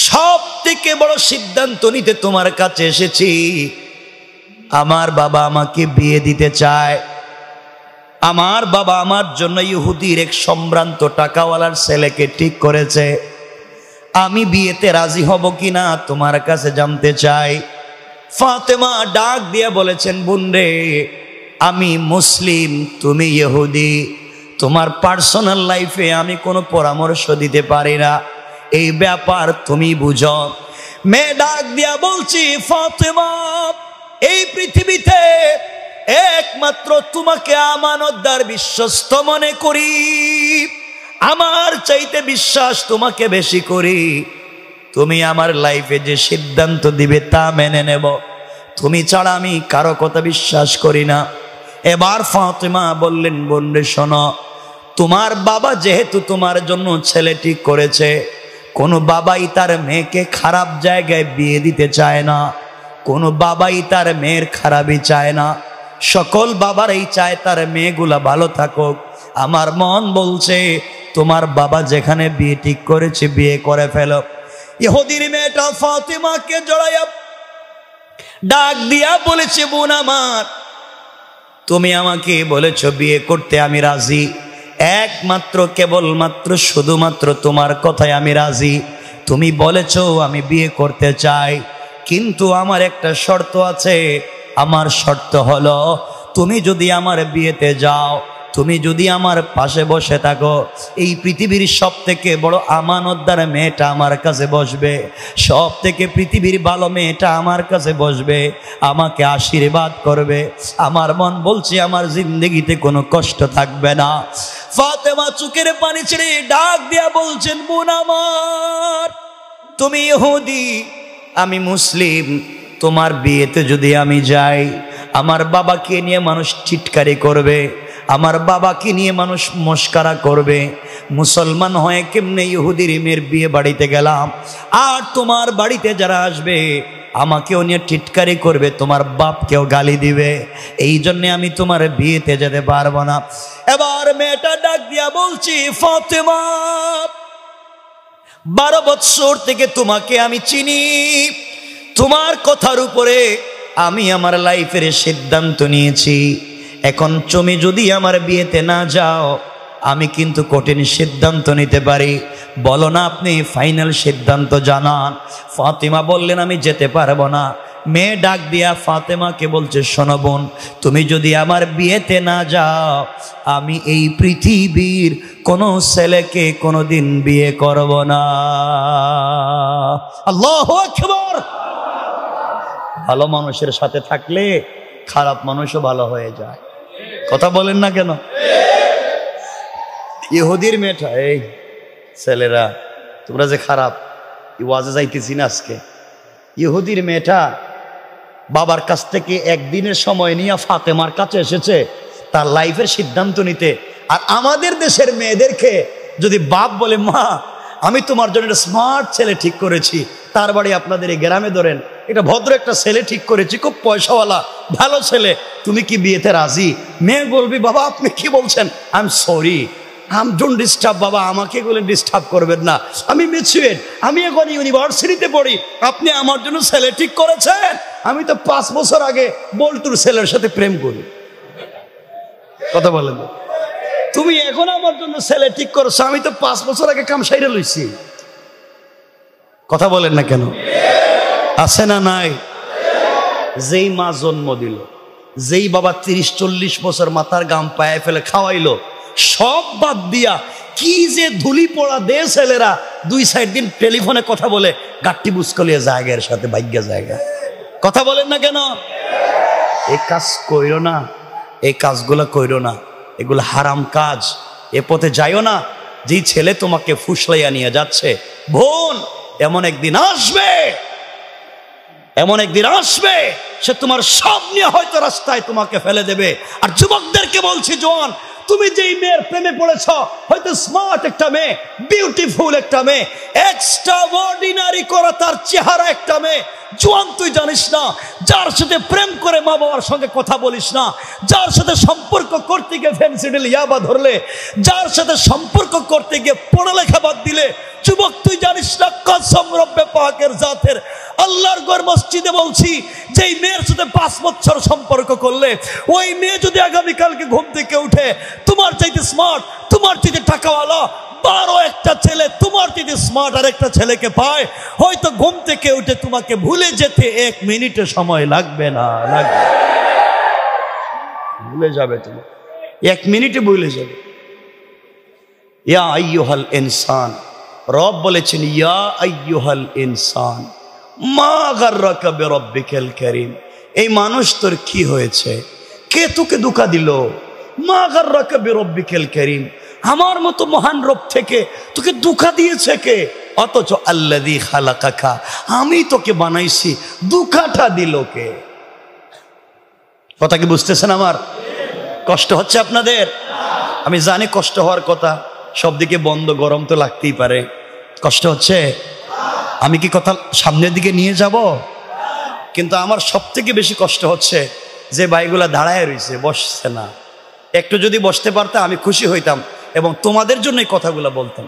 সব থেকে বড় সিদ্ধান্ত নিতে তোমার কাছে এসেছি। আমার বাবা আমাকে বিয়ে দিতে চায়। আমার বাবা আমার জন্য ইহুদির এক সম্ভ্রান্ত টাকাওয়ালার ছেলেকে ঠিক করেছে। আমি বিয়েতে রাজি হব কিনা তোমার কাছে জানতে চাই। ফাতেমা ডাক দিয়ে বলেছেন, বোন রে, আমি মুসলিম, তুমি ইহুদি, তোমার পার্সোনাল লাইফে আমি কোনো পরামর্শ দিতে পারি না, এই ব্যাপার তুমি বুঝো। মেয়ে ডাক দিয়া বলছি, ফাতেমা, এই পৃথিবীতে একমাত্র তোমাকে আমানতদার বিশ্বস্ত মনে করি, আমার চাইতে বিশ্বাস তোমাকে বেশি করি। তুমি আমার লাইফে যে সিদ্ধান্ত দিবে তা মেনে নেব, তুমি ছাড়া আমি কারো কথা বিশ্বাস করি না। এবার ফাতেমা বললেন, বোন রে শোনো, তোমার বাবা যেহেতু তোমার জন্য ছেলে ঠিক করেছে, কোনো বাবাই তার মেয়েকে খারাপ জায়গায় বিয়ে দিতে চায় না, কোনো বাবাই তার মেয়ের খারাপই চায় না, সকল বাবারাই চায় তার মেয়েগুলা ভালো থাকুক। আমার মন বলছে তোমার বাবা যেখানে বিয়ে ঠিক করেছে বিয়ে করে ফেলো। ইহুদির মেয়েটা ফাতেমাকে জড়াইয়া ডাক দিয়া বলেছে, বোন আমার, তুমি আমাকে বলেছো বিয়ে করতে, আমি রাজি, একমাত্র কেবলমাত্র শুধুমাত্র তোমার কথায় আমি রাজি। তুমি বলেছো আমি বিয়ে করতে চাই, কিন্তু আমার একটা শর্ত আছে। আমার শর্ত হলো, তুমি যদি আমার বিয়েতে যাও, তুমি যদি আমার পাশে বসে থাকো, এই পৃথিবীর সব থেকে বড় আমানতদার মেয়েটা আমার কাছে বসবে, সব থেকে পৃথিবীর ভালো মেয়েটা আমার কাছে বসবে, আমাকে আশীর্বাদ করবে। আমার মন বলছে আমার জিন্দগিতে কোনো কষ্ট থাকবে না। ফাতেমা চোখের পানি ছেড়ে ডাক দিয়া বলছেন, বোন আমার, তুমি ইহুদি, আমি মুসলিম, তোমার বিয়েতে যদি আমি যাই, আমার বাবাকে নিয়ে মানুষ চিৎকারি করবে, আমার বাবাকে নিয়ে মানুষ মস্কারা করবে। মুসলমান হয়ে কেমনে ইহুদির মেয়ের বিয়ে বাড়িতে গেলাম, আর তোমার বাড়িতে যারা আসবে আমাকেও নিয়ে টিটকারি করবে, তোমার বাপকেও গালি দিবে, এই জন্যে আমি তোমার বিয়েতে যেতে পারবো না। এবার মেয়েটা ডাক দিয়া বলছি, ফাতেমা, 12 বৎসর থেকে তোমাকে আমি চিনি, তোমার কথার উপরে আমি আমার লাইফের সিদ্ধান্ত নিয়েছি। এখন তুমি যদি আমার বিয়েতে না যাও, আমি কিন্তু কঠিন সিদ্ধান্ত নিতে পারি। বলো না, আপনি ফাইনাল সিদ্ধান্ত জানান। ফাতেমা বললেন, আমি যেতে পারবো না। মেয়ে ডাক দিয়া ফাতেমাকে বলছে, শোনো বোন, তুমি যদি আমার বিয়েতে না যাও, আমি এই পৃথিবীর কোনো ছেলেকে কোনোদিন বিয়ে করব না। আল্লাহু আকবার। ভালো মানুষের সাথে থাকলে খারাপ মানুষও ভালো হয়ে যায়, কথা বলেন না কেন? ইহুদির মেয়েটা, এই ছেলেরা তোমরা যে খারাপ, ওয়াজে যাইতেছি না আজকে। ইহুদির মেয়েটা বাবার কাছ থেকে একদিনের সময় নিয়ে ফাতেমার কাছে এসেছে তার লাইফের সিদ্ধান্ত নিতে। আর আমাদের দেশের মেয়েদেরকে যদি বাপ বলে, মা আমি তোমার জন্য একটা স্মার্ট ছেলে ঠিক করেছি, তার বাড়ি আপনাদের এই গ্রামে ধরেন, এটা ভদ্র একটা ছেলে ঠিক করেছি, খুব পয়সাওয়ালা ভালো ছেলে, তুমি কি বিয়েতে রাজি? মেয়ে বলবি, বাবা আপনি কি বলছেন, I am sorry, don't disturb বাবা, আমাকে বলে ডিস্টার্ব করবেন না, আমি ম্যাচিউরড, আমি এখন ইউনিভার্সিটিতে পড়ি, আপনি আমার জন্য ছেলে ঠিক করেছেন? আমি তো 5 বছর আগে বল্টুর ছেলের সাথে প্রেম করি, কথা বলেন। তুমি এখন আমার জন্য ছেলে ঠিক করছো, আমি তো 5 বছর আগে কাম সাইরে লইছি, কথা বলেন না কেন? আছে না নাই? যেই মা জন্ম দিল, যেই বাবা 30-40 বছর মাথার গাম পায়ে ফেলে খাওয়াইলো, সব বাদ দিয়া কি যে ধুলি পড়া দে ছেলেরা 2-4 দিন টেলিফোনে কথা বলে গাট্টি বুসকলিয়ে জায়গার সাথে ভাগ্য জায়গা, কথা বলেন না কেন? এই কাজ কইরো না, এই কাজগুলো কইরো না, এগুলো হারাম কাজ, এ পথে যাইও না। যেই ছেলে তোমাকে ফুসলাইয়া নিয়ে যাচ্ছে, বোন এমন একদিন আসবে, এমন একদিন আসবে সে তোমার সব নিয়ে হয়তো রাস্তায় তোমাকে ফেলে দেবে। আর যুবকদেরকে বলছি, জোয়ান তুমি যেই মেয়ের প্রেমে পড়েছ, হয়তো স্মার্ট একটা মেয়ে, বিউটিফুল একটা মেয়ে, এক্সট্রা অর্ডিনারি করা তার চেহারা একটা মেয়ে, জোয়ান তুই জানিস না, যার সাথে প্রেম করে মা বাবার সঙ্গে কথা বলিস না, যার সাথে সম্পর্ক করতে গিয়ে ফেন্সিডিল ইয়াবা ধরলে, যার সাথে সম্পর্ক করতে গিয়ে পড়ালেখা বাদ দিলে, যুবক তুই জানিস না, কসম রব্বে পাকের জাতের আল্লাহর ঘর মসজিদে বলছি, যেই মেয়ের সাথে 5 বছর সম্পর্ক করলে ওই মেয়ে যদি আগামীকালকে ঘুম থেকে উঠে তোমার চাইতে স্মার্ট, তোমার চাইতে টাকাওয়ালা, 12 একটা ছেলে তোমার চাইতে স্মার্ট আর একটা ছেলেকে পায়, হয়তো ঘুম থেকে উঠে তোমাকে ভুলে যেতে 1 মিনিটে সময় লাগবে না, লাগবে, ভুলে যাবে, তুমি 1 মিনিটে ভুলে যাবে। ইয়া আইয়ুহাল ইনসান, রব বলেছেন ইয়া আইয়ুহাল ইনসান মা গাররাকা বিরব্বিকাল কারীম। এই মানুষ তোর কি হয়েছে, কে তোকে ধোঁকা দিল? মা গাররাকা বিরব্বিকাল কারীম, আমার মতো মহান রব থেকে তোকে ধোঁকা দিয়েছে কে? অথচ আল্লাযী খালাকাকা, আমি তোকে বানাইছি, ধোঁকাটা দিল কে? কথা কি বুঝতেছেন আমার? কষ্ট হচ্ছে আপনাদের? আমি জানি কষ্ট হওয়ার কথা, সব দিকে বন্ধ, গরম তো লাগতেই পারে। কষ্ট হচ্ছে? আমি কি কথা সামনের দিকে নিয়ে যাব? কিন্তু আমার সব থেকে বেশি কষ্ট হচ্ছে যে ভাইগুলা দাঁড়ায় রয়েছে, বসছে না। একটু যদি বসতে পারতাম আমি খুশি হইতাম এবং তোমাদের জন্য এই কথাগুলো বলতাম।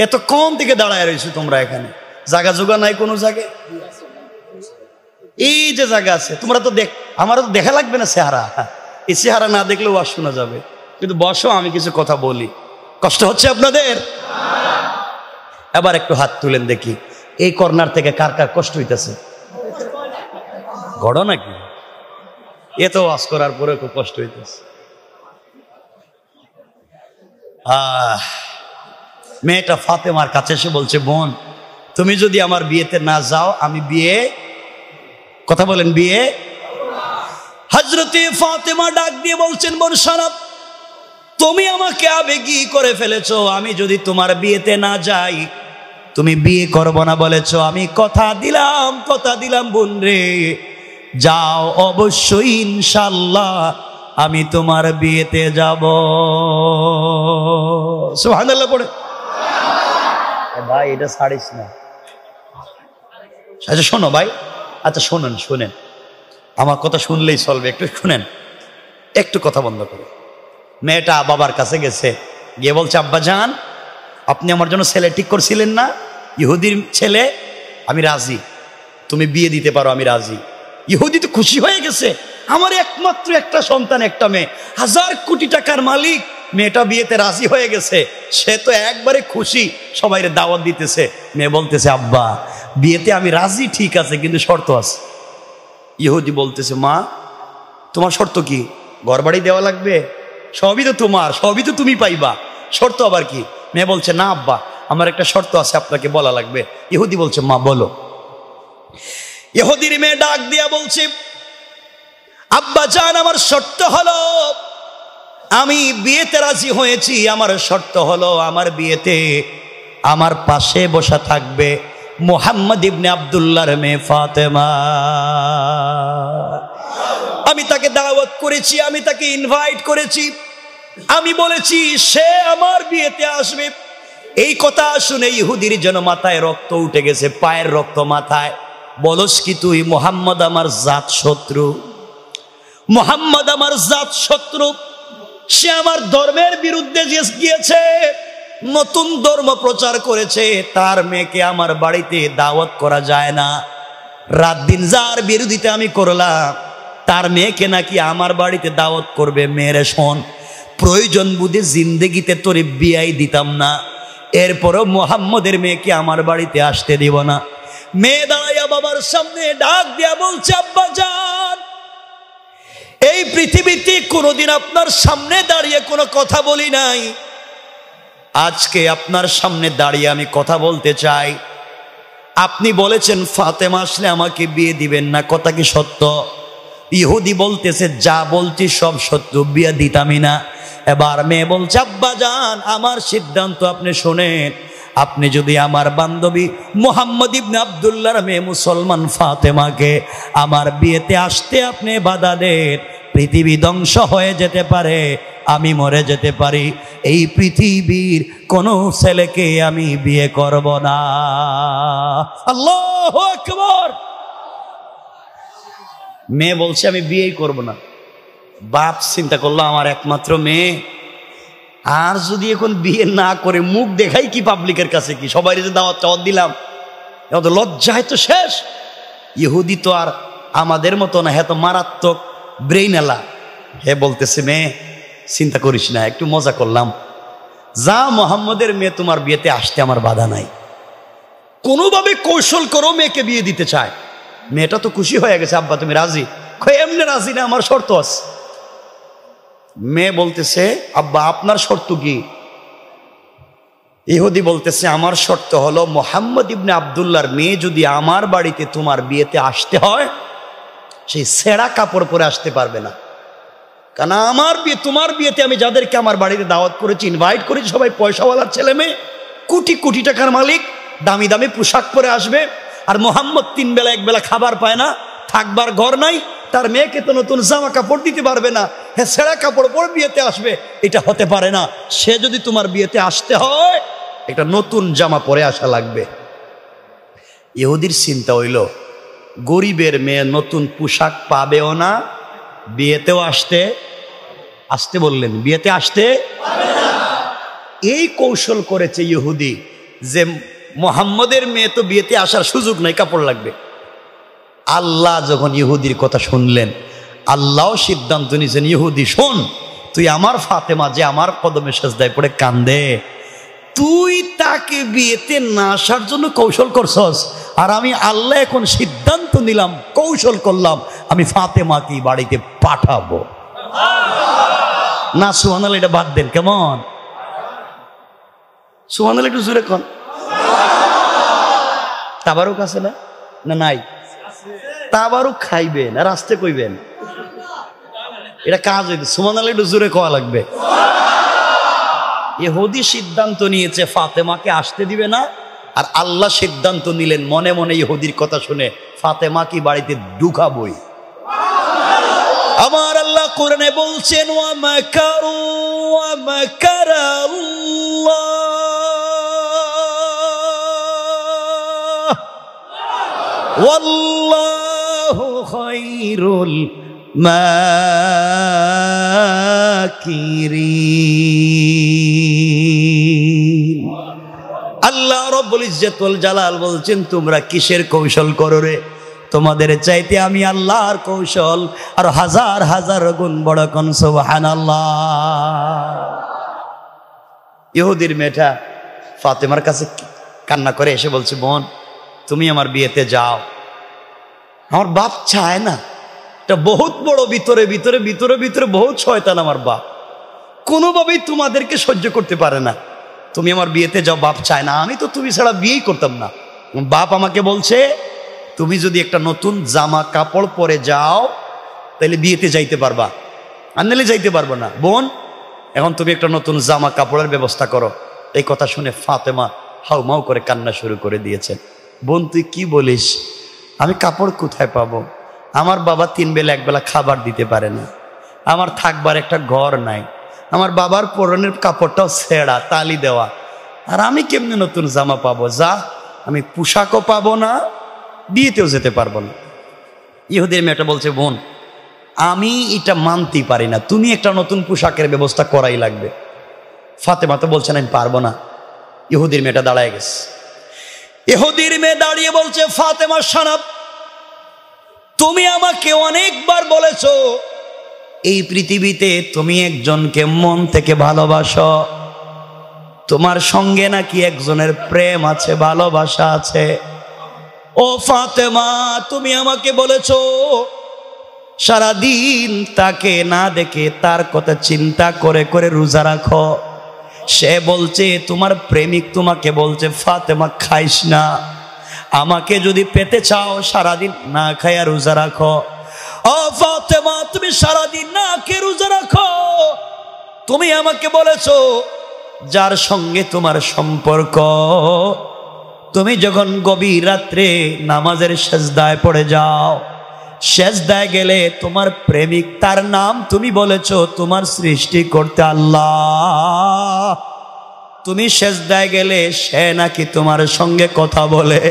এত কম থেকে দাঁড়ায় রয়েছে তোমরা এখানে, জায়গা জোগা নাই কোনো জায়গায়। এই যে জায়গা আছে, তোমরা তো আমারও তো দেখা লাগবে না চেহারা, এই চেহারা না দেখলেও আর শোনা যাবে। কিন্তু বসো, আমি কিছু কথা বলি। কষ্ট হচ্ছে আপনাদের? এবার একটু হাত তুলেন দেখি, এই কর্নার থেকে কার কার কষ্ট হইতেছে? গড় নাকি? এত ওয়াজ করার পরে খুব কষ্ট হইতেছে। মেয়েটা ফাতেমার কাছে এসে বলছে, বোন তুমি যদি আমার বিয়েতে না যাও আমি বিয়ে, কথা বলেন, বিয়ে। হযরতে ফাতেমা ডাক দিয়ে বলছেন, বোন শোনো, তুমি আমাকে আবেগী করে ফেলেছো, আমি যদি তোমার বিয়েতে না যাই তুমি বিয়ে করবো না বলেছো, আমি কথা দিলাম বোন রে, যাও অবশ্যই ইনশাআল্লাহ আমি তোমার বিয়েতে যাব। সুবহানাল্লাহ পড়ে। ভাই এটা ছাড়িস না। আচ্ছা শোনো ভাই, আচ্ছা শোনেন, আমার কথা শুনলেই চলবে, একটু শুনেন, একটু কথা বন্ধ করে। মেয়েটা বাবার কাছে গেছে, গিয়ে বলছে, আব্বা জান আপনি আমার জন্য ছেলে ঠিক করছিলেন না, ইহুদির ছেলে, আমি রাজি, তুমি বিয়ে দিতে পারো, আমি রাজি। ইহুদি তো খুশি হয়ে গেছে, আমার একমাত্র একটা সন্তান, একটা মেয়ে, 1000 কোটি টাকার মালিক, মেয়েটা বিয়েতে রাজি হয়ে গেছে, সে তো একবারে খুশি, সবাইরে দাওয়াত দিতেছে। মেয়ে বলতেছে, আব্বা বিয়েতে আমি রাজি ঠিক আছে, কিন্তু শর্ত আছে। ইহুদি বলতেছে, মা তোমার শর্ত কি? ঘর বাড়ি দেওয়া লাগবে? সবই তো তোমার, সবই তো তুমি পাইবা, শর্ত আবার কি? মেয়ে বলছে, না আব্বা আমার একটা শর্ত আছে, আপনাকে বলা লাগবে। ইহুদি বলছে, মা বলো। ইহুদির মেয়ে ডাক দিয়া বলছে, আব্বা জান আমার শর্ত হলো, আমি বিয়েতে রাজি হয়েছি, আমার শর্ত হলো আমার বিয়েতে আমার পাশে বসা থাকবে মুহাম্মদ ইবনে আব্দুল্লাহর মেয়ে ফাতেমা। আমি তাকে দাওয়াত করেছি, আমি তাকে ইনভাইট করেছি, আমি বলেছি সে আমার বিয়েতে আসবে। এই কথা শুনে ইহুদির যেন মাথায় রক্ত উঠে গেছে, পায়ের রক্ত মাথায়। বলস কি তুই? মুহাম্মদ আমার জাত শত্রু, মুহাম্মদ আমার জাত শত্রু, সে আমার ধর্মের বিরুদ্ধে গিয়েছে, নতুন ধর্ম প্রচার করেছে, তার মেয়েকে আমার বাড়িতে দাওয়াত করা যায় না। রাত দিন যার বিরোধিতা আমি করলাম, তার মেয়েকে নাকি আমার বাড়িতে দাওয়াত করবে। মেয়েরে শোন, প্রয়োজন বুঝে জিন্দেগিতে তোরে বিয়াই দিতাম না, এরপরও মুহাম্মদের মেয়েকে আমার বাড়িতে আসতে দিব না। মেয়ে দাঁড়াইয়া বাবার সামনে ডাক দিয়া বলছে, আব্বা জান এই পৃথিবীতে কোনোদিন আপনার সামনে দাঁড়িয়ে কোনো কথা বলি নাই, আজকে আপনার সামনে দাঁড়িয়ে আমি কথা বলতে চাই। আপনি বলেছেন ফাতেমা আসলে আমাকে বিয়ে দিবেন না, কথা কি সত্য? ইহুদি বলতেছে, যা বলছি সব সত্য, বিয়ে দিতামই না। এবার মেয়ে বলছে, আব্বা জান আমার সিদ্ধান্ত আপনি শোনেন, আপনি যদি আমার বান্ধবী মুহাম্মদ ইবনে আব্দুল্লাহর মেয়ে মুসলমান ফাতেমাকে আমার বিয়েতে আসতে আপনি বাধা দেন, পৃথিবী ধ্বংস হয়ে যেতে পারে, আমি মরে যেতে পারি, এই পৃথিবীর কোনো ছেলেকে আমি বিয়ে করব না। আল্লাহু আকবার। মেয়ে বলছে আমি বিয়েই করব না। বাপ চিন্তা করলো আমার একমাত্র মেয়ে, আর যদি এখন বিয়ে না করে মুখ দেখাই কি পাবলিকের কাছে, কি সবাই যে দাওয়াত টাওয়াত দিলাম, লজ্জায় তো শেষ। ইহুদি তো আর আমাদের মতো না, হ্যাঁ তো মারাত্মক ব্রেইন এলা। হে বলতেছে মেয়ে চিন্তা করিস না, একটু মজা করলাম, যা মোহাম্মদের মেয়ে তোমার বিয়েতে আসতে আমার বাধা নাই, কোনোভাবে কৌশল করো মেয়েকে বিয়ে দিতে চায়। মেয়েটা তো খুশি হয়ে গেছে, আব্বা তুমি রাজি? এমনি রাজি না, আমার শর্ত আছে। মেয়ে বলতেছে আব্বা আপনার শর্ত কি? ইহুদি বলতেছে আমার শর্ত হলো মোহাম্মদ ইবনে আব্দুল্লাহর মেয়ে যদি আমার বাড়িতে তোমার বিয়েতে আসতে হয়, সেই ছেঁড়া কাপড় পরে আসতে পারবে না, কারণ আমার বিয়ে তোমার বিয়েতে আমি যাদেরকে আমার বাড়িতে দাওয়াত করেছি, ইনভাইট করেছি, সবাই পয়সাওয়ালার ছেলে মেয়ে, কোটি কোটি টাকার মালিক, দামি দামি পোশাক পরে আসবে। আর মোহাম্মদ 3 বেলা 1 বেলা খাবার পায় না, থাকবার ঘর নাই, তার মেয়েকে তো নতুন জামা কাপড় দিতে পারবে না, হ্যাঁ ছেঁড়া কাপড় পরে বিয়েতে আসবে, এটা হতে পারে না। সে যদি তোমার বিয়েতে আসতে হয় একটা নতুন জামা পরে আসা লাগবে। ইহুদির চিন্তা হইল গরিবের মেয়ে নতুন পোশাক পাবেও না, বিয়েতেও আসতে বললেন, বিয়েতে আসতে এই কৌশল করেছে ইহুদি যে মোহাম্মদের মেয়ে তো বিয়েতে আসার সুযোগ নাই, কাপড় লাগবে। আল্লাহ যখন ইহুদির কথা শুনলেন, আল্লাহ সিদ্ধান্ত নিয়েছেন ইহুদি শোন, তুই আমার ফাতেমা যে আমার কদমে সেজদায় পড়ে কান্দে, তুই তাকে বিয়েতে না আসার জন্য কৌশল করছস, আর আমি আল্লাহ এখন সিদ্ধান্ত নিলাম, কৌশল করলাম, আমি ফাতেমাকে বাড়িতে পাঠাবো না। সুবহানাল্লাহ, এটা বাদ দেন, কেমন সুবহানাল্লাহ একটু জোরে কোন। তাবারুক আছে না? না নাই? তাবারুক খাইবেন আর আসতে কইবেন, এটা কাজ হইতে। সুবহানাল্লাহ একটু জোরে কোয়া লাগবে। ইহুদি সিদ্ধান্ত নিয়েছে ফাতেমাকে আসতে দিবে না, আর আল্লাহ সিদ্ধান্ত নিলেন মনে মনে ইহুদির কথা শুনে ফাতেমাকে বাড়িতে ঢুকাবই। আমার আল্লাহ কোরআনে বলছেন ওয়া মাকারু ওয়া মাকারাল্লাহ ওয়াল্লাহু খায়রুল মাকিরিন। আল্লাহ রাব্বুল ইজ্জত ওয়াল জালাল বলছেন তোমরা কিসের কৌশল করো রে? তোমাদের চাইতে আমি আল্লাহর কৌশল আর হাজার হাজার গুণ বড়। কোন সুবহানাল্লাহ। ইহুদির মেয়েটা ফাতেমার কাছে কান্না করে এসে বলছে, বোন তুমি আমার বিয়েতে যাও, আমার বাপ চায় না, এটা বহুত বড় ভিতরে ভিতরে ভিতরে ভিতরে বহুত শয়তান আমার বাপ, কোনোভাবেই তোমাদেরকে সহ্য করতে পারে না, তুমি আমার বিয়েতে যাও, বাপ চায় না। আমি তো তুমি ছাড়া বিয়েই করতাম না। বাপ আমাকে বলছে তুমি যদি একটা নতুন জামা কাপড় পরে যাও তাহলে বিয়েতে যাইতে পারবা, আর নাহলে যাইতে পারবো না। বোন এখন তুমি একটা নতুন জামা কাপড়ের ব্যবস্থা করো। এই কথা শুনে ফাতেমা হাউমাউ করে কান্না শুরু করে দিয়েছেন। বোন তুই কি বলিস? আমি কাপড় কোথায় পাবো? আমার বাবা 3 বেলা 1 বেলা খাবার দিতে পারে না, আমার থাকবার একটা ঘর নাই, আমার বাবার পরনের কাপড়টাও ছেঁড়া তালি দেওয়া, আর আমি কেমনে নতুন জামা পাবো? যা আমি পোশাকও পাবো না, বিয়েতেও যেতে পারবো না। ইহুদির মেয়েটা বলছে, বোন আমি এটা মানতেই পারি না, তুমি একটা নতুন পোশাকের ব্যবস্থা করাই লাগবে। ফাতেমা তো বলছেন আমি পারবো না। ইহুদির মেয়েটা দাঁড়ায় গেছে। ইহুদির মেয়ে দাঁড়িয়ে বলছে, ফাতেমা শানাব, তুমি আমাকে অনেকবার বলেছো এই পৃথিবীতে তুমি একজনকে মন থেকে ভালোবাসো, তোমার সঙ্গে নাকি একজনের প্রেম আছে, ভালোবাসা আছে। ও ফাতেমা তুমি আমাকে বলেছো সারাদিন তাকে না দেখে তার কথা চিন্তা করে করে রোজা রাখো। সে বলছে তোমার প্রেমিক তোমাকে বলছে ফাতেমা খাইস না, আমাকে যদি পেতে চাও সারাদিন না খাইয়া রোজা রাখো। ও ফাতেমা তুমি সারাদিন না খেয়ে রোজা রাখো। তুমি আমাকে বলেছো যার সঙ্গে তোমার সম্পর্ক, তুমি যখন গভীর রাত্রে নামাজের সেজদায় পড়ে যাও, সেজদায় গেলে তোমার প্রেমিক, তার নাম তুমি বলেছো, তোমার সৃষ্টি করতে আল্লাহ, তুমি সেজদায় গেলে সে নাকি তোমার সঙ্গে কথা বলে।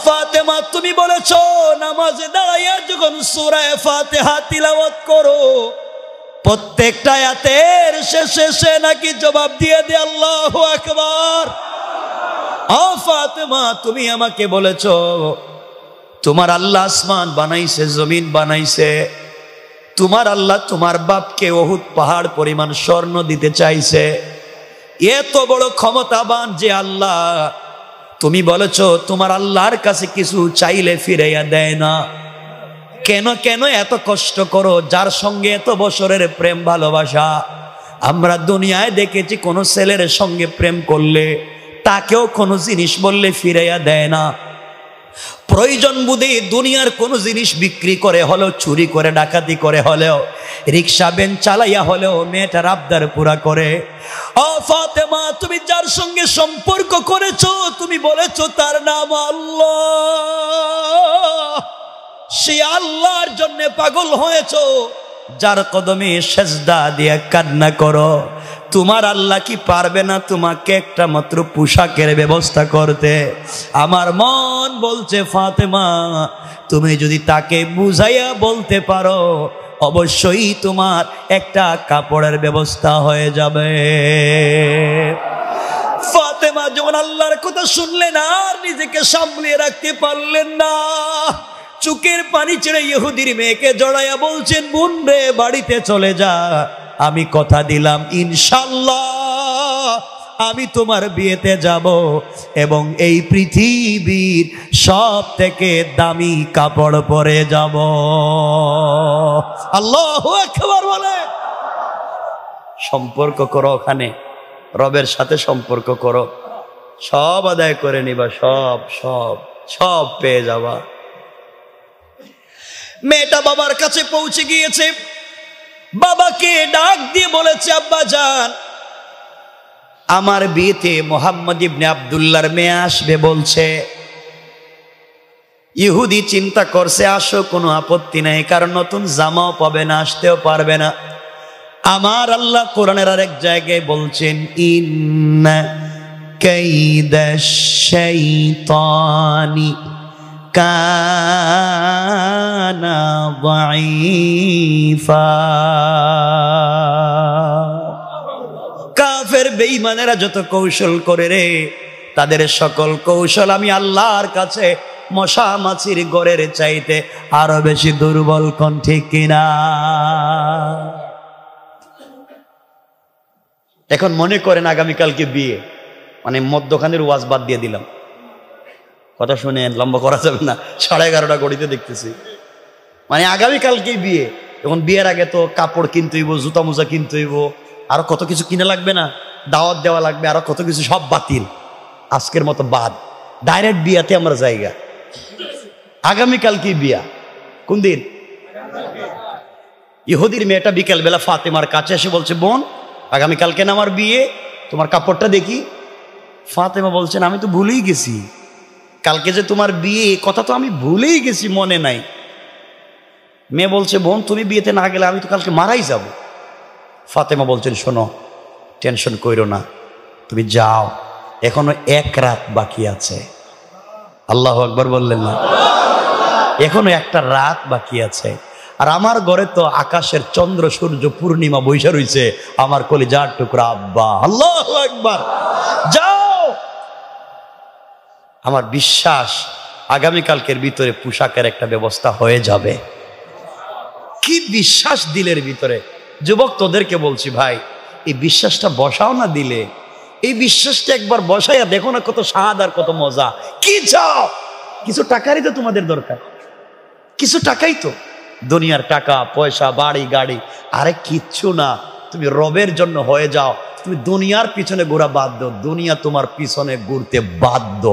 ফাতেমা, তুমি বলেছো নামাজে দাঁড়াইয়া যখন সূরা ফাতিহা তিলাওয়াত করো, প্রত্যেকটা আয়াতের শেষে সে নাকি জবাব দিয়ে দে আল্লাহু আকবার। ফাতেমা, তুমি আমাকে বলেছো তোমার আল্লাহ আসমান বানাইছে, জমিন বানাইছে, তোমার আল্লাহ তোমার বাপকে উহুদ পাহাড় পরিমাণ স্বর্ণ দিতে চাইছে, এত বড় ক্ষমতাবান যে আল্লাহ, তুমি বলেছো তোমার আল্লাহর কাছে কিছু চাইলে ফিরাইয়া দেয় না, কেন কেন এত কষ্ট করো? যার সঙ্গে এত বছরের প্রেম ভালোবাসা, আমরা দুনিয়ায় দেখেছি কোন ছেলের সঙ্গে প্রেম করলে তাকেও কোনো জিনিস বললে ফিরাইয়া দেয় না, প্রয়োজন বুঝে দুনিয়ার কোনো জিনিস বিক্রি করে হলেও, চুরি করে ডাকাতি করে হলেও, রিক্সা ভ্যান চালাইয়া হলেও মেয়েটার আবদার পুরা করে। ফাতেমা, তুমি যার সঙ্গে সম্পর্ক করেছো, তুমি বলেছো তার নাম আল্লাহ, সে আল্লাহর জন্য পাগল হয়েছো, যার কদমে সেজদা দিয়ে কান্না করো। তোমার আল্লাহ কি পারবে না তোমাকে একটা মাত্র পোশাকের ব্যবস্থা করতে? আমার মন বলছে ফাতেমা, তুমি যদি তাকে বুঝাইয়া বলতে পারো, অবশ্যই তোমার একটা কাপড়ের ব্যবস্থা হয়ে যাবে। ফাতেমা যখন আল্লাহর কথা শুনলেন আর নিজেকে সামলিয়ে রাখতে পারলেন না, চোখের পানি ছেড়ে ইহুদির মেয়েকে জড়াইয়া বলছেন, বোন রে, বাড়িতে চলে যা, আমি কথা দিলাম ইনশাআল্লাহ আমি তোমার বিয়েতে যাব এবং এই পৃথিবীর সব থেকে দামি কাপড় পরে যাব। আল্লাহু আকবার বলে। সম্পর্ক করো, ওখানে রবের সাথে সম্পর্ক করো, সব আদায় করে নিবা, সব সব সব পেয়ে যাবা। মেয়েটা বাবার কাছে পৌঁছে গিয়েছে, বাবাকে ডাক দিয়ে বলেছে, আব্বা জান, আমার বিয়েতে মোহাম্মদ ইবনে আব্দুল্লাহর মেয়ে আসবে বলছে। ইহুদি চিন্তা করছে, আসো, কোনো আপত্তি নাই, কারণ নতুন জামাও পাবে না, আসতেও পারবে না। আমার আল্লাহ কোরআনের আরেক জায়গায় বলছেন, ইন্না কাইদাশ শাইতানি কানা দাঈফা। কাফের বেঈমানেরা যত কৌশল করে রে, তাদের সকল কৌশল আমি আল্লাহর কাছে মশা মাছির গড়ের চাইতে আরো বেশি দুর্বল। কোন ঠিক কিনা? এখন মনে করেন আগামীকালকে বিয়ে, মানে মধ্যখানের ওয়াজ বাদ দিয়ে দিলাম, কথা শুনেন, লম্বা করা যাবে না, 11:30 গড়িতে দেখতেছি, মানে আগামীকালকেই বিয়ে। এখন বিয়ের আগে তো কাপড় কিনতে হইব, জুতা মোজা কিনতে হইব, আরো কত কিছু কিনা লাগবে না, দাওয়াত দেওয়া লাগবে, আরো কত কিছু, সব বাতিল, আজকের মতো বাদ। ডাইরেক্ট বিয়াতে আমরা জায়গা, আগামীকালকেই বিয়া। কোন দিন? ইহুদির মেয়েটা বিকেল বেলা ফাতেমার কাছে এসে বলছে, বোন, আগামীকালকে না আমার বিয়ে, তোমার কাপড়টা দেখি। ফাতেমা বলছেন, আমি তো ভুলেই গেছি, কালকে যে তোমার বিয়ে, কথা তো আমি ভুলেই গেছি, মনে নাই। মেয়ে বলছে, বোন, তুমি বিয়েতে না গেলে আমি তো কালকে মারাই যাব। ফাতেমা বলছেন, শোনো, টেনশন কইরো না, তুমি যাও, এখনো 1 রাত বাকি আছে। আল্লাহু আকবার বললেন না? এখনো একটা রাত বাকি আছে। আর আমার ঘরে তো আকাশের চন্দ্র সূর্য পূর্ণিমা বৈশা রইছে, আমার কলিজার টুকরা আব্বা। আল্লাহু আকবার, যাও। আমার বিশ্বাস আগামীকালকের ভিতরে পোশাকের একটা ব্যবস্থা হয়ে যাবে। কি বিশ্বাস দিলের ভিতরে। যুবক, তোদেরকে বলছি ভাই, এই বিশ্বাসটা বসাও না দিলে, এই বিশ্বাসটা একবার বসাইয়া দেখো না, কত স্বাদ আর কত মজা। কি চাও? কিছু টাকারই তো তোমাদের দরকার, কিছু টাকাই তো, দুনিয়ার টাকা পয়সা, বাড়ি গাড়ি, আরে কিচ্ছু না। তুমি রবের জন্য হয়ে যাও, তুমি দুনিয়ার পিছনে ঘোরা বাদ দাও, দুনিয়া তোমার পিছনে ঘুরতে বাধ্য।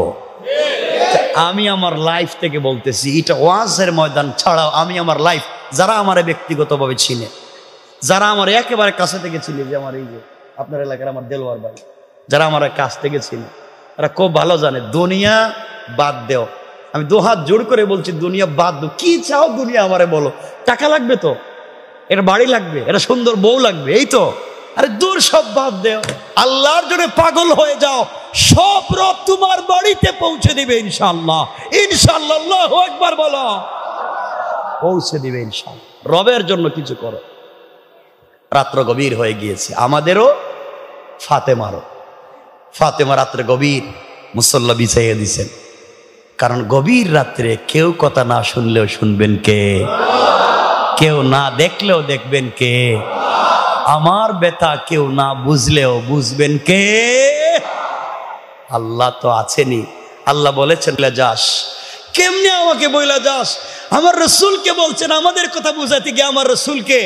আমি আমার লাইফ থেকে বলতেছি, এটা ওয়াজের ময়দান ছাড়াও আমি আমার লাইফ, যারা আমার ব্যক্তিগতভাবে চিনে, যারা আমার একেবারে কাছে থেকে চিনে, যে আমার এই যে আপনার এলাকার আমার দেলোয়ার ভাই, যারা আমার কাছ থেকে চিনে, তারা খুব ভালো জানে, দুনিয়া বাদ দেও, আমি দুহাত জোড় করে বলছি দুনিয়া বাদ দো, কি চাও দুনিয়া আমারে বলো। টাকা লাগবে তো, এটা বাড়ি লাগবে, এটা সুন্দর বউ লাগবে, এই তো। আরে দূর, সব বাদ দেও, আল্লাহর জন্য পাগল হয়ে যাও, সব রব তোমার বাড়িতে পৌঁছে দিবে ইনশাআল্লাহ। ইনশাআল্লাহ, আল্লাহু আকবার বলো, পৌঁছে দিবে ইনশাআল্লাহ। রবের জন্য কিছু করো। রাত্র গভীর হয়ে গিয়েছে, আমাদেরও ফাতেমা রাত্রে গভীর মুসল্লা বিছাইয়ে দিছেন। কারণ গভীর রাত্রে কেউ কথা না শুনলেও শুনবেন কে? কেউ না দেখলেও দেখবেন কে? আমার ব্যথা কেউ না বুঝলেও বুঝবেন কে? আল্লাহ তো আছেনই। আল্লাহ বলেছেন যাস, কেমনে আমাকে বইলা যাস? আমার রসুলকে বলছেন, আমাদের কথা বুঝাতে গিয়ে আমার রসুলকে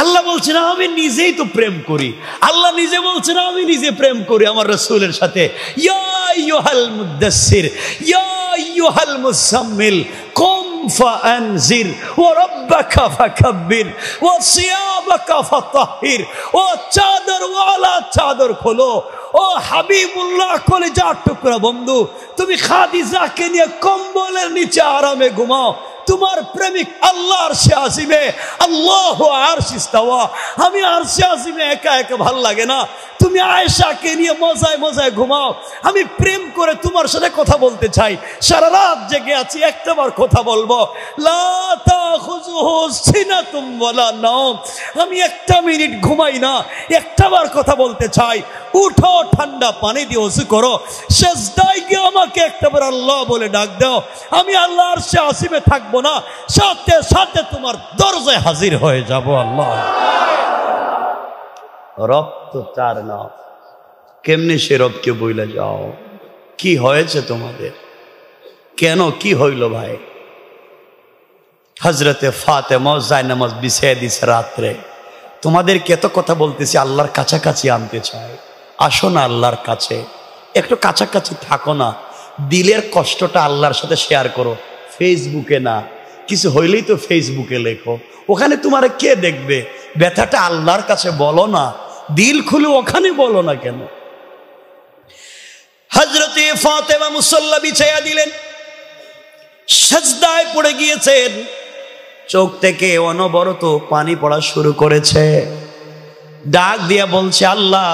আল্লাহ বলছেন আমি নিজেই তো প্রেম করি। আল্লাহ নিজে বলছেন আমি নিজে প্রেম করি আমার রসুলের সাথে। ইয়া আইয়ুহাল মুদাসসির, ইয়া আইয়ুহাল মুসাম্মিল, কুম ফাআনজির, ওয়া রাব্বাকা ফাকাব্বির, ওয়া সিয়াবাকা ফাতাহির। ও চাদরওয়ালা, চাদর খোলো। ও হাবিবুল্লাহ, কলিজার টুকরা বন্ধু, তুমি খাদিজাকে নিয়ে কম্বলের নিচে আরামে ঘুমাও। তোমার প্রেমিক আল্লাহ আরশে আজিমে, আল্লাহ আরশে ইস্তাওয়া। আমি আরশে আজিমে একা একা ভাল লাগে না, তুমি আয়েশাকে নিয়ে মজায় মজায় ঘুমাও। আমি প্রেম করে তোমার সাথে কথা বলতে চাই, সারা রাত জেগে আছি, একটাবার কথা বলবো। লা তাখুযুহু সিনাতুম ওয়ালা নাওম, আমি একটা মিনিট ঘুমাই না, একটাবার কথা বলতে চাই। উঠো, ঠান্ডা পানি দিয়ে ওযু করো, সিজদায় গিয়ে আমাকে একটাবার আল্লাহ বলে ডাক দাও। আমি আল্লাহ আরশে আসিমে থাকবো না, সাথে সাথে তোমার দরজায় হাজির হয়ে যাব। আল্লাহ রব তো চার না, কেমনে সে রবকে বইলে যাও? কি হয়েছে তোমাদের? কেন কি হইল ভাই? হজরতে ফাতেমা জায়নামাজ বিছিয়ে দিছে রাত্রে। তোমাদেরকে এত কথা বলতেছি, আল্লাহর কাছাকাছি আনতে চাই। আসো না আল্লাহর কাছে, একটু কাছাকাছি থাকো না, দিলের কষ্টটা আল্লাহর সাথে শেয়ার করো। ফেসবুকে না, কিছু হইলেই তো ফেসবুকে লেখো, ওখানে তোমার কে দেখবে? ব্যথাটা আল্লাহর কাছে বলো না, দিল খুলে ওখানে বলো না কেন? হযরতে ফাতেমা মুসল্লা বিছাইয়া দিলেন, সিজদায় পড়ে গিয়েছেন, চোখ থেকে অনবরত পানি পড়া শুরু করেছে। ডাক দিয়া বলছে, আল্লাহ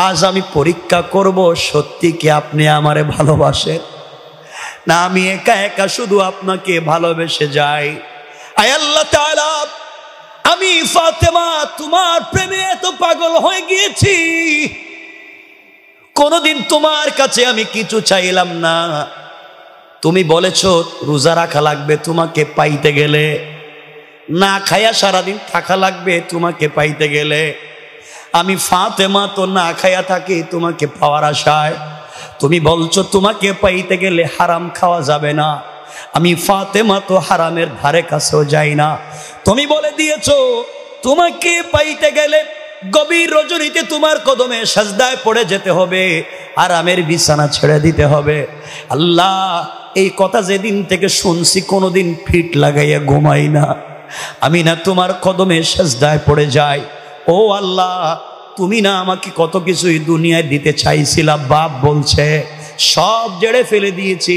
আজ আমি পরীক্ষা করব, সত্যি কি আপনি আমারে ভালোবাসেন না আমি একা একা শুধু আপনাকে ভালোবেসে যাই? আয় আল্লাহ তাআলা, আমি ফাতেমা তোমার প্রেমে এত পাগল হয়ে গিয়েছি, কোনদিন তোমার কাছে আমি কিছু চাইলাম না। তুমি বলেছো রোজা রাখা লাগবে তোমাকে পাইতে গেলে, না খায়া সারাদিন থাকা লাগবে তোমাকে পাইতে গেলে। আমি ফাতেমা তো না খায়া থাকি তোমাকে পাওয়ার আশায়। তুমি বলছো তোমাকে পাইতে গেলে হারাম খাওয়া যাবে না, আমি ফাতেমা তো হারামের ধারে কাছেও যাই না। তুমি বলে দিয়েছো তোমাকে পাইতে গেলে গভীর রজনীতে তোমার কদমে সাজদায় পড়ে যেতে হবে, আরামের বিছানা ছেড়ে দিতে হবে। আল্লাহ এই কথা যেদিন থেকে শুনছি কোনোদিন ফিট লাগাইয়া ঘুমাই না, আমি না তোমার কদমে সাজদায় পড়ে যাই। ও আল্লাহ, তুমি না আমাকে কত কিছুই দুনিয়ায় দিতে চাইছিলা, বাপ বলছে সব জেড়ে ফেলে দিয়েছি,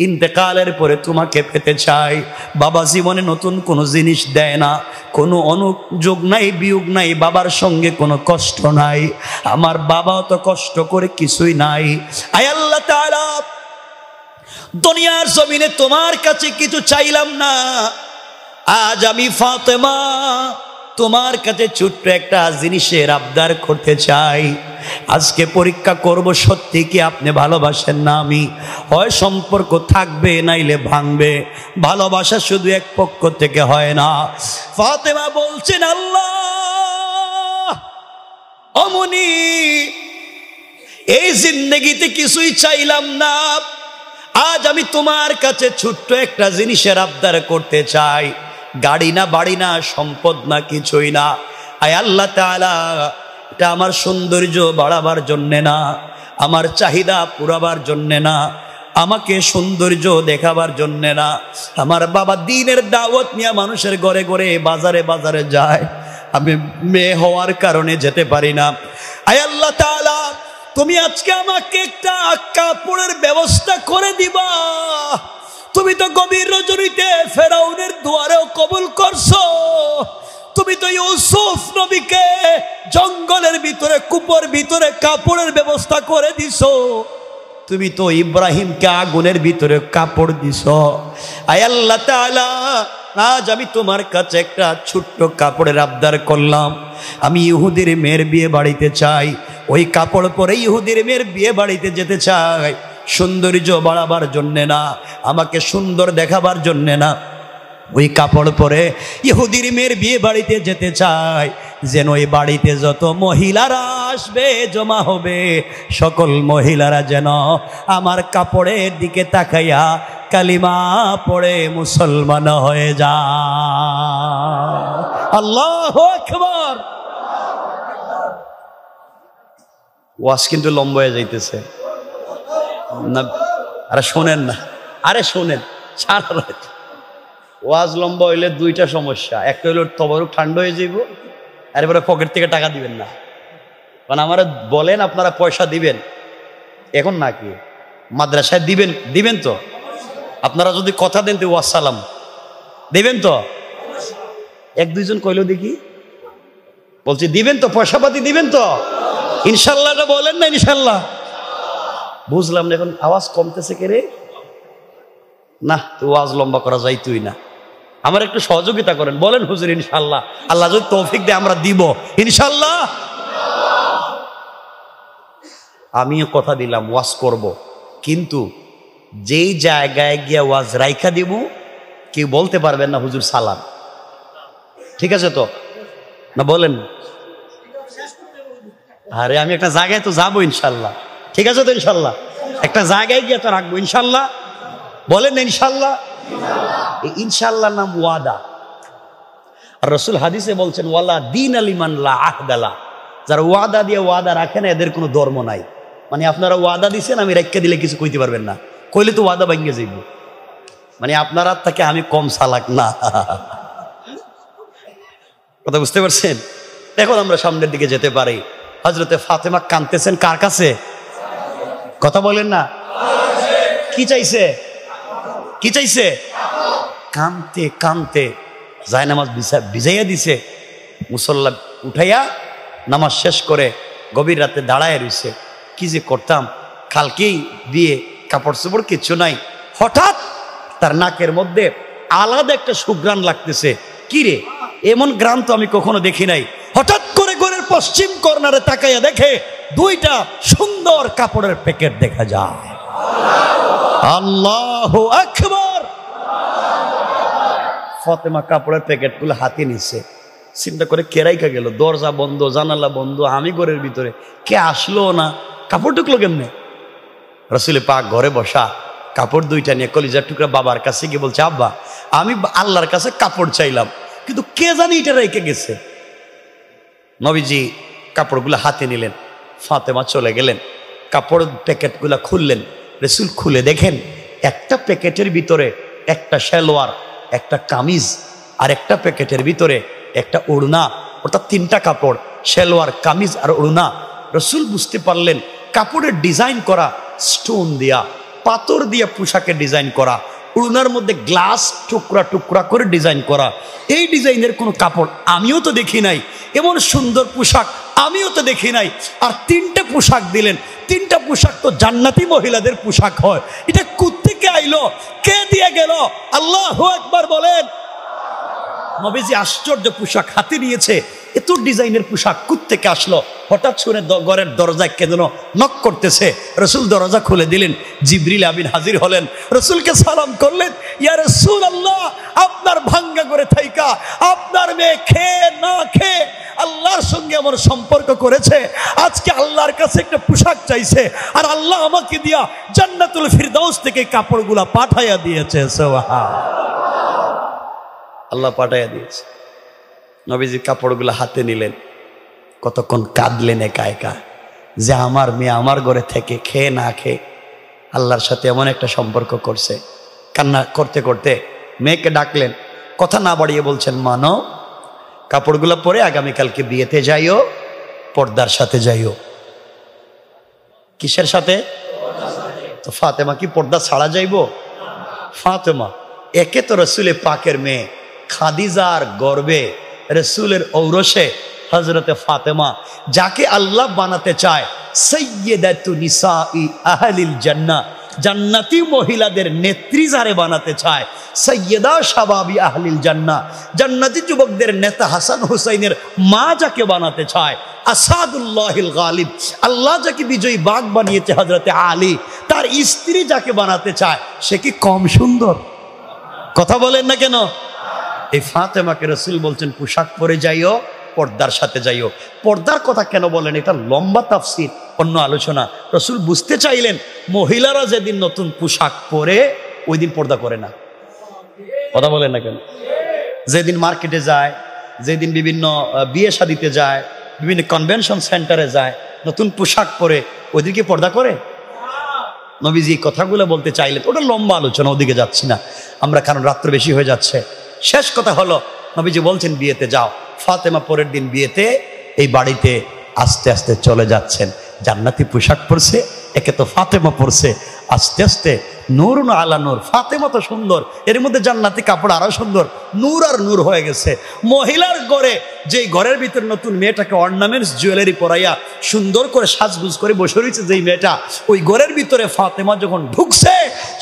ইন্তেকালের পরে তোমাকে পেতে চাই। বাবা জীবনে নতুন কোনো জিনিস দেয় না, কোনো অনুযোগ নাই, বিয়োগ নাই, বাবার সঙ্গে কোনো কষ্ট নাই, আমার বাবাও তো কষ্ট করে কিছুই নাই। আয় আল্লাহ তাআলা, দুনিয়ার জমিনে তোমার কাছে কিছু চাইলাম না, আজ আমি ফাতেমা তোমার কাছে ছোট্ট একটা জিনিসের আবদার করতে চাই। আজকে পরীক্ষা করব সত্যি কি আপনি ভালোবাসেন না আমি। হয় সম্পর্ক থাকবে নাইলে ভাঙবে, ভালোবাসা শুধু এক পক্ষ থেকে হয় না। ফাতেমা বলছেন, আল্লাহ অমনি এই জিন্দেগিতে কিছুই চাইলাম না, আজ আমি তোমার কাছে ছোট্ট একটা জিনিসের আবদার করতে চাই। গাড়ি না, বাড়ি না, সম্পদ না, কিছুই না। আয় আল্লাহ তাআলা, এটা আমার সৌন্দর্য বাড়াবার জন্যে না, আমার চাহিদা পুরাবার জন্যে না, আমাকে সৌন্দর্য দেখাবার জন্যে না। আমার বাবা দ্বীনের দাওয়াত নিয়ে মানুষের ঘরে ঘরে বাজারে বাজারে যায়, আমি মেয়ে হওয়ার কারণে যেতে পারি না। আয় আল্লাহ তাআলা, তুমি আজকে আমাকে একটা কাপড়ের ব্যবস্থা করে দিবা। তুমি তো গভীর রজনীতে ফেরাউনের দুয়ারেও কবুল করছো। তুমি তো ইউসুফ নবীকে জঙ্গলের ভিতরে কূপের ভিতরে কাপড়ের ব্যবস্থা করে দিছো। তুমি তো ইব্রাহিমকে আগুনের ভিতরে কাপড় দিছো। আয় আল্লাহ তাআলা, আজ আমি তোমার কাছে একটা ছোট্ট কাপড়ের আবদার করলাম। আমি ইহুদির মেয়ের বিয়ে বাড়িতে চাই। ওই কাপড় পরে ইহুদির মেয়ের বিয়ে বাড়িতে যেতে চাই। সৌন্দর্য বাড়াবার জন্যে না, আমাকে সুন্দর দেখাবার জন্যে না, ওই কাপড় পরে ইহুদির মেয়ের বিয়ে বাড়িতে যেতে চাই। যেন ওই বাড়িতে যত মহিলারা আসবে, জমা হবে, সকল মহিলারা যেন আমার কাপড়ের দিকে তাকাইয়া কালিমা পড়ে মুসলমান হয়ে যায়। আল্লাহু আকবার। ওয়াজ কিন্তু লম্বা হয়ে যাইতেছে না। আরে শোনেন না, আরে শোনেন, সারা রাত ওয়াজ লম্বা হইলে দুইটা সমস্যা। একটা হইল তবরক ঠান্ডা হয়ে যাইব, আর এবারে পকেট থেকে টাকা দিবেন না। কারণ আমার বলেন আপনারা পয়সা দিবেন এখন নাকি মাদ্রাসায় দিবেন? দিবেন তো? আপনারা যদি কথা দেন তো ওয়াজ সালাম দিবেন তো? এক দুইজন কইলো দেখি, বলছি দিবেন তো? পয়সা পাতি দিবেন তো? ইনশাল্লাহটা বলেন না। ইনশাল্লাহ বুঝলাম না। এখন আওয়াজ কমতেছে কে রে? না, তো ওয়াজ লম্বা করা যাইতই না। আমার একটু সহযোগিতা করেন, বলেন হুজুর ইনশাল্লাহ। আল্লাহ যদি তৌফিক দেয় আমরা দিব ইনশাল্লাহ। আমিও কথা দিলাম ওয়াজ করব, কিন্তু যেই জায়গায় গিয়া ওয়াজ রাইখা দিব কেউ বলতে পারবেন না হুজুর সালাম। ঠিক আছে তো? না বলেন? আরে আমি একটা জায়গায় তো যাবো ইনশাল্লাহ। ঠিক আছে তো? ইনশাল্লাহ একটা জায়গায় গিয়ে তো রাখবো ইনশাল্লাহ। বলেন না ইনশাল্লাহ? ইনশাল্লাহ নাম ওয়াদা। আর রাসূল হাদিসে বলছেন ওয়ালা দিন আলিমান লা আহদালা, যারা ওয়াদা দিয়ে ওয়াদা রাখে না এদের কোনো ধর্ম নাই। মানে আপনারা ওয়াদা দিছেন, আমি রাখা দিলে কিছু কইতে পারবেন না, কইলে তো ওয়াদা ভাঙিয়ে যাইব। মানে আপনারা থেকে আমি কম চালাক না। কথা বুঝতে পারছেন? এখন আমরা সামনের দিকে যেতে পারি। হযরতে ফাতেমা কাঁদতেছেন কার কাছে? কথা বলেন না। কি চাইছে? কি চাইছে? কাঁদতে কাঁদতে জায়নামাজ ভিজাইয়া দিছে, মুসল্লা উঠাইয়া নামাজ শেষ করে গভীর রাতে দাঁড়ায় রইছে। কি যে করতাম, কালকেই বিয়ে, কাপড় চোপড় কিচ্ছু নাই। হঠাৎ তার নাকের মধ্যে আলাদা একটা সুঘ্রাণ লাগতেছে। কি রে, এমন গ্রাম তো আমি কখনো দেখি নাই। হঠাৎ করে ঘরের পশ্চিম কর্নারে তাকাইয়া দেখে দুইটা সুন্দর কাপড়ের প্যাকেট দেখা যায়। আল্লাহু আকবার। ফাতেমা কাপড়ের প্যাকেটগুলো হাতে নিচ্ছে। চিন্তা করে কে রাইখা গেল? দরজা বন্ধ, জানালা বন্ধ, আমি ঘরের ভিতরে, কে আসলো না, কাপড় ঢুকলো কেমনে? রাসূল পাক ঘরে বসা, কাপড় দুইটা নিয়ে কলিজার টুকরা বাবার কাছে গিয়ে বলছে, আব্বা আমি আল্লাহর কাছে কাপড় চাইলাম, কিন্তু কে জানি এটা রেখে গেছে। নবীজি কাপড়গুলো হাতে নিলেন, ফাতেমা চলে গেলেন, কাপড় প্যাকেটগুলো খুললেন। রাসূল খুলে দেখেন একটা প্যাকেটের ভিতরে একটা সালোয়ার, একটা কামিজ, আর একটা প্যাকেটের ভিতরে একটা ওড়না, অর্থাৎ তিনটা কাপড়, সালোয়ার, কামিজ আর ওড়না। রাসূল বুঝতে পারলেন কাপড়ের ডিজাইন করা স্টোন দিয়া, পাথর দিয়া পোশাকের ডিজাইন করা, ওড়নার মধ্যে গ্লাস টুকরা টুকরা করে ডিজাইন করা। এই ডিজাইনের কোনো কাপড় আমিও তো দেখি নাই, এমন সুন্দর পোশাক আমিও তো দেখি নাই। আর তিনটা পোশাক দিলেন, তিনটা পোশাক তো জান্নাতি মহিলাদের পোশাক হয়। এটা কোত্থেকে আইলো, কে দিয়ে গেল? আল্লাহু আকবার বলেন। নবীজি আশ্চর্য পোশাক হাতে নিয়েছে, এত ডিজাইনের পোশাক কোত্থেকে আসলো? হঠাৎ শুনে ঘরের দরজায় কে যেন নক করতেছে। রাসূল দরজা খুলে দিলেন, জিবরিল আমিন হাজির হলেন, রাসূলকে সালাম করলেন, ইয়া রাসূলুল্লাহ আপনার ভাঙ্গা করে থাইকা আপনার মেয়ে খেয়ে না খেয়ে আল্লাহর সঙ্গে আমার সম্পর্ক করেছে, আজকে আল্লাহর কাছে একটা পোশাক চাইছে, আর আল্লাহ আমাকে দিয়া জান্নাতুল ফিরদাউস থেকে কাপড়গুলা পাঠাইয়া দিয়েছে। আল্লাহ পাঠাইয়া দিয়েছে। নবীজি কাপড়গুলো হাতে নিলেন, কতক্ষণ কাঁদলেন একা একা, যে আমার মেয়ে আমার ঘরে থেকে খেয়ে না খেয়ে আল্লাহর সাথে এমন একটা সম্পর্ক করছে। কান্না করতে করতে মেয়েকে ডাকলেন, কথা না বাড়িয়ে বলছেন, মানো কাপড়গুলো পরে আগামীকালকে বিয়েতে যাইও, পর্দার সাথে যাইও। কিসের সাথে? তো ফাতেমা কি পর্দা ছাড়া যাইব? ফাতেমা একে তো রসুলে পাকের মেয়ে, খাদিজার গর্বে রসুলের ঔরসে হযরতে ফাতেমা, যাকে আল্লাহ বানাতে চায় সাইয়্যিদাতু নিসাই আহলিল জান্নাহ, জান্নাতি মহিলাদের নেত্রী যারে বানাতে চায়, সাইয়্যিদা শাবাবি আহলিল জান্নাহ, জান্নাতি যুবকদের নেতা হাসান হুসাইনের মা যাকে বানাতে চায়, আসাদুল্লাহিল গালিব, আল্লাহ যাকে বিজয়ী বাগ বানিয়েছে হযরতে আলী, তার স্ত্রী যাকে বানাতে চায়, সে কি কম সুন্দর? কথা বলেন না কেন? এই ফাতেমাকে রাসূল বলছেন পোশাক পরে যাইও, পর্দার সাথে যাইও। পর্দার কথা কেন বলেন? এটা লম্বা তাফসীর, অন্য আলোচনা। রাসূল বুঝতে চাইলেন মহিলারা যেদিন নতুন পোশাক পরে ওই দিন পর্দা করে না। কথা বলেন না কেন? যেদিন মার্কেটে যায়, যেদিন বিভিন্ন বিয়ে শাদিতে যায়, বিভিন্ন কনভেনশন সেন্টারে যায়, নতুন পোশাক পরে ওই দিন কি পর্দা করে? নবীজি কথাগুলো বলতে চাইলেন, ওটা লম্বা আলোচনা, ওদিকে যাচ্ছি না আমরা, কারণ রাত্র বেশি হয়ে যাচ্ছে। শেষ কথা হলো নবীজি বলছেন বিয়েতে যাও। ফাতেমা পরের দিন বিয়েতে এই বাড়িতে আস্তে আস্তে চলে যাচ্ছেন, জান্নাতি পোশাক পরছে, একে তো ফাতেমা পরছে, আস্তে আস্তে নূর আলা নূর। ফাতেমা তো সুন্দর, এর মধ্যে জান্নাতি কাপড় আরো সুন্দর, নূর আর নূর হয়ে গেছে। মহিলার ঘরে, যেই ঘরের ভিতরে নতুন মেয়েটাকে অর্নামেন্টস জুয়েলারি পরাইয়া সুন্দর করে সাজগুজ করে বসে রয়েছে যেই মেয়েটা, ওই ঘরের ভিতরে ফাতেমা যখন ঢুকছে,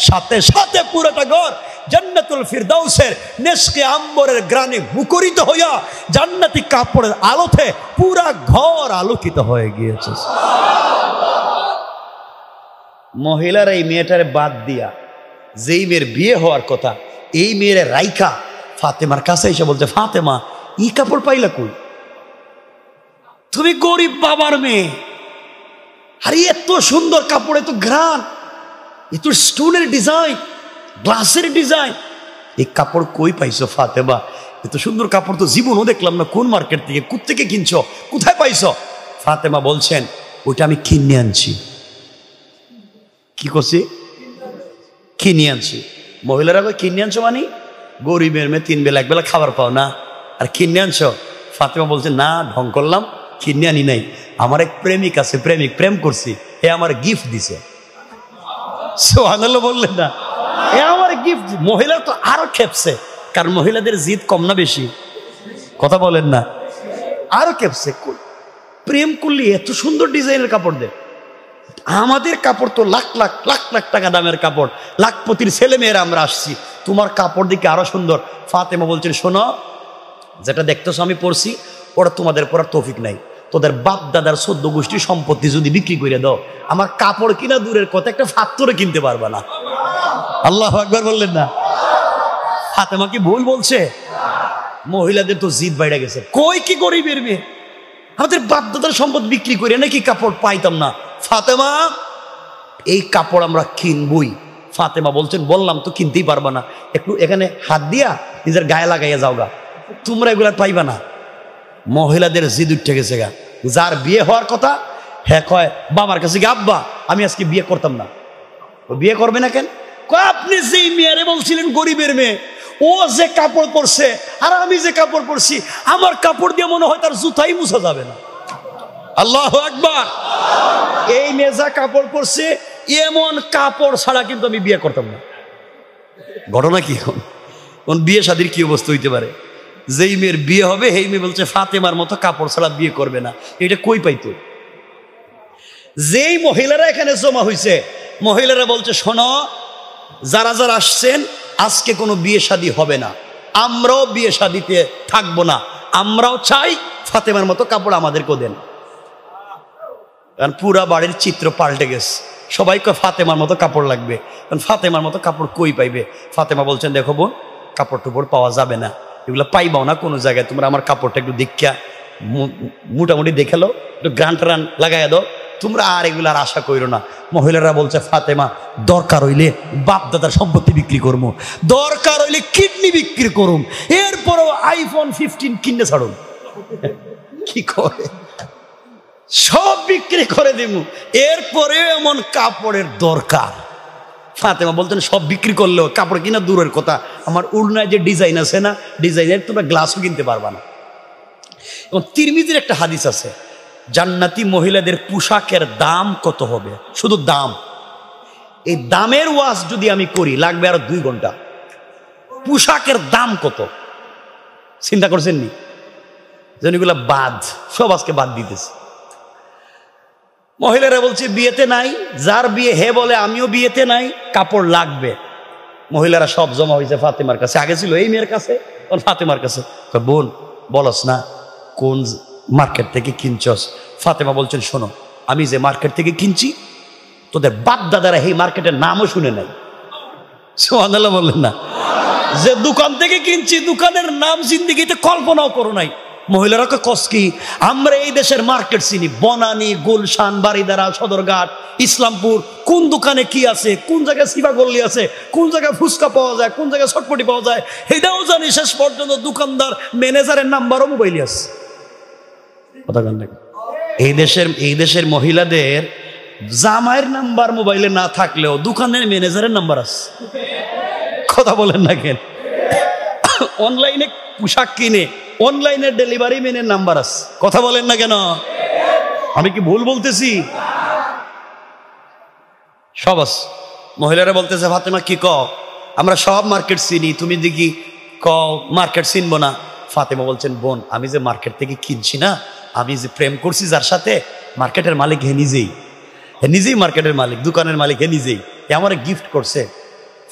সাথে সাথে পুরোটা ঘর জান্নাতুল ফিরদাউসের নেশকে আম্বরের গ্রানে মুখরিত হইয়া জান্নাতি কাপড়ের আলোতে পুরা ঘর আলোকিত হয়ে গিয়েছে। মহিলার এই মেয়েটারে বাদ দিয়া যেই মেয়ের বিয়ে হওয়ার কথা, এই মেয়ের রাইখা ফাতেমার কাছে এসে বলছে, ফাতেমা এই কাপড় পাইলা কই? তুমি গরিব বাবার মেয়ে, আরে এত সুন্দর কাপড়, এত ঘ্রাণ, এত স্টোনের ডিজাইন, গ্লাসের ডিজাইন, এই কাপড় কই পাইছো ফাতেমা? এত সুন্দর কাপড় তো জীবনও দেখলাম না, কোন মার্কেট থেকে, কোত্থেকে কিনছো, কোথায় পাইছো? ফাতেমা বলছেন ওইটা আমি কিনে আনছি। কি করছি? কিনে আনছি। মহিলারা কিনে আনছো মানে? গরিবের মেয়ে, 3 বেলা 1 বেলা খাবার পাও না, আর কিনে আনছো? ফাতেমা বলছে না, ঢং করলাম, কিনে আনি নাই, আমার এক প্রেমিক আছে, প্রেমিক প্রেম করছি, এ আমার গিফট দিছে। সুবহানাল্লাহ বললেন না? এ আমার গিফট। মহিলা তো আরো খেপছে, কারণ মহিলাদের জিদ কম না বেশি? কথা বলেন না? আরো খেপছে, প্রেম করলে এত সুন্দর ডিজাইনের কাপড় দেয়, আমাদের কাপড় তো লাখ লাখ লাখ লাখ টাকা দামের কাপড়, লাখপতির ছেলে মেয়েরা আমরা আসছি, তোমার কাপড় দিকে আরো সুন্দর। ফাতেমা বলছেন শোনো, যেটা দেখতেছো আমি পড়ছি, ওরা তোমাদের পড়ার তৌফিক নাই, তোদের বাপ দাদার 14 গোষ্ঠীর সম্পত্তি যদি বিক্রি করে দাও, আমার কাপড় কিনা দূরের কথা, একটা ফাত্তরে কিনতে পারবা না। আল্লাহু আকবার বললেন না? ফাতেমা কি ভুল বলছে? মহিলাদের তো জিদ বাইরে গেছে, কই কি গরিবের মেয়ে, আমাদের বাপ দাদার সম্পদ বিক্রি করে নাকি কাপড় পাইতাম না। ফাতেমা এই কাপড় আমরা কিনবই। ফাতেমা বলছেন বললাম তো কিনতেই পারবা না, একটু এখানে হাত দিয়া নিজের গায়ে লাগাইয়া যাওগা, তোমরা এগুলা পাইবা না। মহিলাদের জিদ উঠে গেছে গা। যার বিয়ে হওয়ার কথা, হ্যাঁ কয় বাবার কাছে গিয়ে আব্বা আমি আজকে বিয়ে করতাম না। ও বিয়ে করবে না কেন? কয় আপনি যেই মেয়েরে বলছিলেন গরিবের মেয়ে, ও যে কাপড় পরছে আর আমি যে কাপড় পরছি, আমার কাপড় দিয়ে মনে হয় তার জুতাই মুছা যাবে না। আল্লাহু আকবার। এই মেজা কাপড় পরছে, এমন কাপড় ছাড়া কিন্তু আমি বিয়ে করতাম না। ঘটনা কি? কোন বিয়ে শাদীর কি অবস্থা হইতে পারে? যেই মেয়ের বিয়ে হবে সেই মেয়ে বলছে ফাতেমার মতো কাপড় ছাড়া বিয়ে করবে না। এটা কই পাইতো? যেই মহিলারা এখানে জমা হয়েছে, মহিলারা বলছে শোনো, যারা যারা আসছেন আজকে কোনো বিয়ে শাদী হবে না, আমরাও বিয়ে শাদীতে থাকবো না, আমরাও চাই ফাতেমার মতো কাপড় আমাদেরকেও দেন। কারণ পুরা বাড়ির চিত্র পাল্টে গেছে, সবাইকে ফাতেমার মতো কাপড় লাগবে। কারণ ফাতেমার মতো কাপড় কই পাইবে? ফাতেমা বলছেন দেখো বোন, কাপড় টুপড় পাওয়া যাবে না, এগুলো পাইবাও না কোনো জায়গায়, তোমরা আমার কাপড়টা একটু দেখা মোটামুটি দেখালো, একটু গ্রান ট্রান লাগাই দাও, তোমরা আর এগুলো আর আশা করো না। মহিলারা বলছে ফাতেমা দরকার হইলে বাপ দাদার সম্পত্তি বিক্রি করবো, দরকার হইলে কিডনি বিক্রি করুম, এরপরও আইফোন 15 কিনে ছাড়ুন। কি করে? সব বিক্রি করে দিব, এরপরে এমন কাপড়ের দরকার। ফাতেমা বলতেন সব বিক্রি করলেও কাপড় কিনা দূরের কথা, আমার উড়নায় যে ডিজাইন আছে না, ডিজাইনের তোমরা গ্লাসও কিনতে পারবা না। এবং তিরমিজির একটা হাদিস আছে, জান্নাতি মহিলাদের পোশাকের দাম কত হবে, শুধু দাম। এই দামের ওয়াজ যদি আমি করি লাগবে আরো 2 ঘন্টা। পোশাকের দাম কত চিন্তা করছেন নি? যেগুলা বাদ, সব আজকে বাদ দিতেছে। মহিলারা বলছে বিয়েতে নাই, যার বিয়ে হে বলে আমিও বিয়েতে নাই, কাপড় লাগবে। মহিলারা সব জমা হয়েছে ফাতেমার কাছে। আগে ছিল এই মেয়ের কাছে, ফাতেমার কাছে। বোন বলস না কোন মার্কেট থেকে কিনছস? ফাতেমা বলছেন শোনো, আমি যে মার্কেট থেকে কিনছি তোদের বাপ দাদারা এই মার্কেটের নামও শুনে নাই। সুবহানাল্লাহ বললেন না? যে দোকান থেকে কিনছি দোকানের নাম জিন্দেগিতে কল্পনাও করো নাই। মহিলারা কস কি, আমরা এই দেশের মার্কেট চিনি, বনানী, গুলশান, বারিধারা, সদরঘাট, ইসলামপুর, কোন দোকানে কি আছে, কোন জায়গায় সিবা গল্লি আছে, কোন জায়গায় ফুচকা পাওয়া যায়, কোন জায়গায় চটপটি পাওয়া যায়, এটাও জানি। শেষ পর্যন্ত দোকানদার ম্যানেজারের নাম্বারও মোবাইলে আছে। এই দেশের মহিলাদের জামাইয়ের নাম্বার মোবাইলে না থাকলেও দোকানের ম্যানেজারের নাম্বার আছে। কথা বলেন না কেন? অনলাইনে পোশাক কিনে অনলাইনে ডেলিভারি ম্যানের নাম্বার আছে। কথা বলেন না কেন? আমি কি ভুল বলতেছি? সব আছে। মহিলারা বলতেছে ফাতেমা কি ক, আমরা সব মার্কেট চিনি, তুমি দেখি ক মার্কেট চিনবো না। ফাতেমা বলছেন বোন, আমি যে মার্কেট থেকে কিনছি না, আমি যে প্রেম করছি যার সাথে, মার্কেটের মালিক হে নিজেই মার্কেটের মালিক, দোকানের মালিক হে নিজেই, আমার গিফট করছে।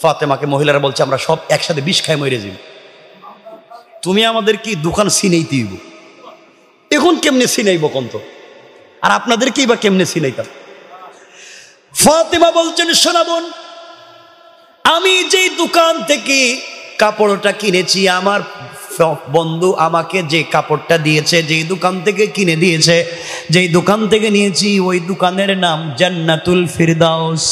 ফাতেমাকে মহিলারা বলছে আমরা সব একসাথে বিষ খাই মরে যাই, তুমি আমাদের কি দোকান চিনাইতে হইব? এখন কেমনে চিনাইব কন্ত? আর আপনাদেরকেই বা কেমনে চিনাইতাম? ফাতেমা বলছেন শোনা বোন, আমি যেই দোকান থেকে কাপড়টা কিনেছি, আমার বন্ধু আমাকে যে কাপড়টা দিয়েছে, যেই দোকান থেকে কিনে দিয়েছে, যেই দোকান থেকে নিয়েছি, ওই দোকানের নাম জান্নাতুল ফিরদাউস।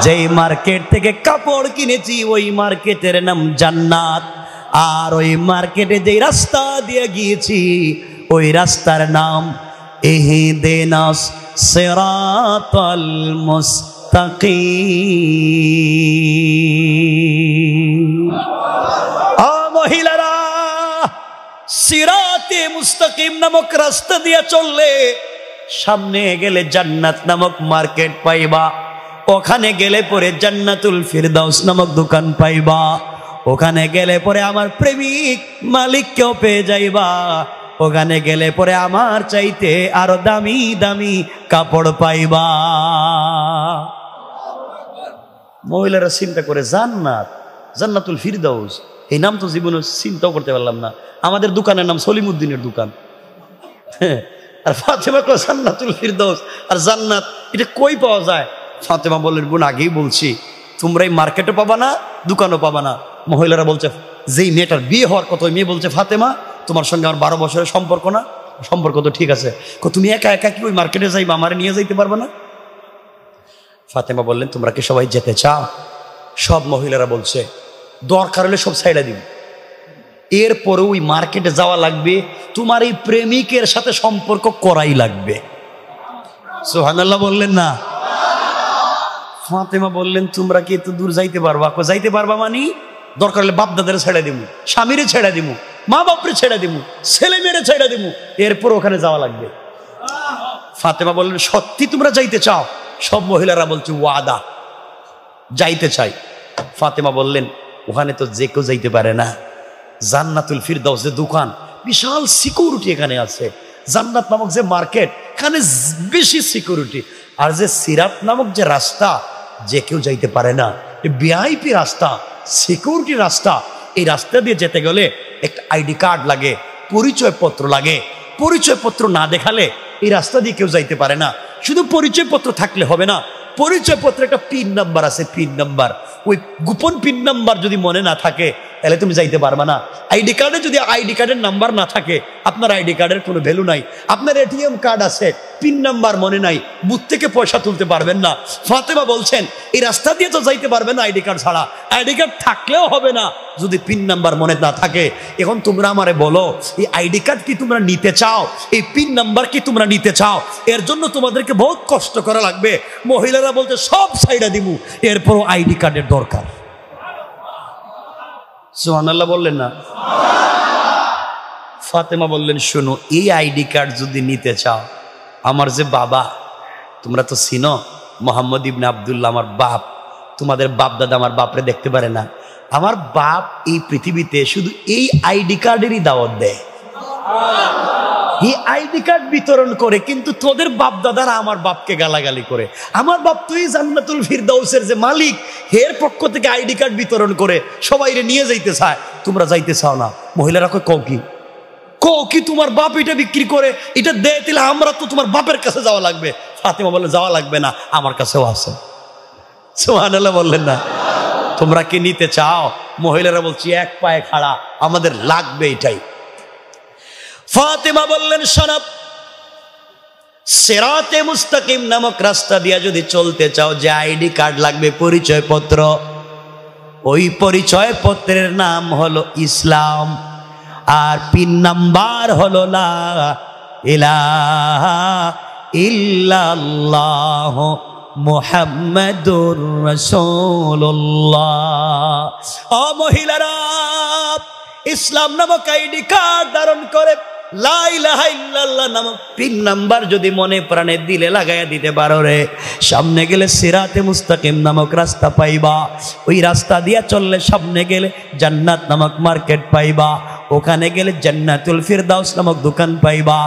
যেই মার্কেট থেকে কাপড় কিনেছি ওই মার্কেটের নাম জান্নাত। আর ওই মার্কেটে যেই রাস্তা দিয়ে গিয়েছি ওই রাস্তার নাম ইহদিনাস সিরাতাল মুস্তাকিম। মহিলারা, সিরাতে মুস্তাকিম নামক রাস্তা দিয়ে চললে সামনে গেলে জান্নাত নামক মার্কেট পাইবা। ওখানে গেলে পরে জান্নাতুল ফিরদাউস নামক দোকান পাইবা। ওখানে গেলে পরে আমার প্রেমিক মালিককেও পেয়ে যাইবা। ওখানে গেলে পরে আমার চাইতে আরো দামি দামি কাপড় পাইবা। মহিলারা চিন্তা করে জান্নাতুল ফিরদাউস, এই নাম তো জীবনে চিন্তাও করতে পারলাম না। আমাদের দোকানের নাম সলিমুদ্দিনের দোকান। আর ফাতেমা কয় জান্নাতুল ফিরদাউস, আর জান্নাত এটা কই পাওয়া যায়? ফাতেমা বললেন বোন আগেই বলছি, তোমরা এই মার্কেটও পাবা না, দোকানও পাবা না। মহিলারা বলছে যেই মেয়েটার বিয়ে হওয়ার কথা, ওই মেয়ে বলছে ফাতেমা তোমার সঙ্গে আমার 12 বছরের সম্পর্ক না? সম্পর্ক তো ঠিক আছে, তুমি একা একা কি ওই মার্কেটে যাইবা, আমারে নিয়ে যাইতে পারবে না? ফাতেমা বললেন তোমরা কি সবাই যেতে চাও? সব মহিলারা বলছে দরকার হলে সব ছাইড়া দিবি, এরপরে ওই মার্কেটে যাওয়া লাগবে, তোমার এই প্রেমিকের সাথে সম্পর্ক করাই লাগবে। সুবহানাল্লাহ বললেন না? ফাতেমা বললেন তোমরা কি এত দূর যাইতে পারবা? যাইতে পারবা মানে দরকার হলে বাপ দাদারে ছেড়ে দিমু, স্বামীরে ছেড়ে দিমু, মা বাপরে ছেড়ে দিমু, ছেলে মেয়েরে ছেড়ে দিমু, এরপর ওখানে যাওয়া লাগবে। ফাতেমা বললেন সত্যি তোমরা যাইতে চাও? সব মহিলারা বলছে ওয়াদা, যাইতে চাই। ফাতেমা বললেন ওখানে তো যে কেউ যাইতে পারে না, জান্নাতুল ফিরদাউস যে দোকান, বিশাল সিকিউরিটি এখানে আছে। জান্নাত নামক যে মার্কেট, এখানে বেশি সিকিউরিটি। আর যে সিরাত নামক যে রাস্তা, যে কেউ যাইতে পারে না, ভিআইপি রাস্তা, সিকিউরিটি রাস্তা। এই রাস্তা দিয়ে যেতে গেলে একটা আইডি কার্ড লাগে, পরিচয়পত্র লাগে। পরিচয়পত্র না দেখালে এই রাস্তা দিয়ে কেউ যাইতে পারে না। শুধু পরিচয়পত্র থাকলে হবে না, পরিচয়পত্রে একটা পিন নাম্বার আছে, পিন নাম্বার। ওই গোপন পিন নাম্বার যদি মনে না থাকে তাহলে তুমি যাইতে পারবে না। আইডি কার্ডে যদি আইডি কার্ডের নাম্বার না থাকে আপনার আইডি কার্ডের কোনো ভ্যালু নাই। আপনার এটিএম কার্ড আছে, পিন নাম্বার মনে নাই, বুথ থেকে পয়সা তুলতে পারবেন না। ফাতেমা বলছেন এই রাস্তা দিয়ে তো যাইতে পারবে না আইডি কার্ড ছাড়া, আইডি কার্ড থাকলেও হবে না যদি পিন নাম্বার মনে না থাকে। এখন তোমরা আমারে বলো এই আইডি কার্ড কি তোমরা নিতে চাও? এই পিন নাম্বার কি তোমরা নিতে চাও? এর জন্য তোমাদেরকে বহুত কষ্ট করা লাগবে। মহিলারা বলতে সব সাইডা দিমু, এরপরও আইডি কার্ডের দরকার। সুবহানাল্লাহ বললেন না? ফাতেমা বললেন, শোনো, এই আইডি কার্ড যদি নিতে চাও, আমার যে বাবা, তোমরা তো চিনো মোহাম্মদ ইবনে আব্দুল্লাহ, আমার বাপ, তোমাদের বাপ দাদা আমার বাপরে দেখতে পারে না, আমার বাপ এই পৃথিবীতে শুধু এই আইডি কার্ডেরই দাওয়াত দেয়, এই আইডি কার্ড বিতরণ করে, কিন্তু তোদের বাপ দাদারা আমার বাপকে গালাগালি করে। আমার বাপ তুই জান্নাতুল ফিরদাউসের যে মালিক, এর পক্ষ থেকে আইডি কার্ড বিতরণ করে সবাইরে নিয়ে যাইতে চায়, তোমরা যাইতে চাও না। মহিলারা কয়, কও কি তোমার বাপ এটা বিক্রি করে, এটা দেয়, তাহলে আমরা তো তোমার বাপের কাছে যাওয়া লাগবে। ফাতেমা বলে, যাওয়া লাগবে না, আমার কাছেও আছে। সুবহানাল্লাহ বললেন না? তোমরা কি নিতে চাও? মহিলারা বলছি এক পায়ে খাড়া, আমাদের লাগবে এটাই। ফাতেমা বললেন, শোনো, সিরাতে মুস্তাকিম নামক রাস্তা দিয়া যদি চলতে চাও, যে আইডি কার্ড লাগবে, পরিচয় পত্র, ওই পরিচয় পত্রের নাম হলো ইসলাম, আর পিন নাম্বার হলো লা ইলাহা ইল্লাল্লাহ মুহাম্মাদুর রাসূলুল্লাহ। ও মহিলারা, ইসলাম নামক আইডি কার্ড ধারণ করে লা ইলাহা ইল্লাল্লাহ নামক পিন নাম্বার যদি মনে প্রাণে দিলে লাগাইয়া দিতে পারো রে, সামনে গেলে সিরাতে মুস্তাকিম নামক রাস্তা পাইবা, ওই রাস্তা দিয়া চললে সামনে গেলে জান্নাত নামক মার্কেট পাইবা, ওখানে গেলে জান্নাতুল ফিরদাউস নামক দোকান পাইবা,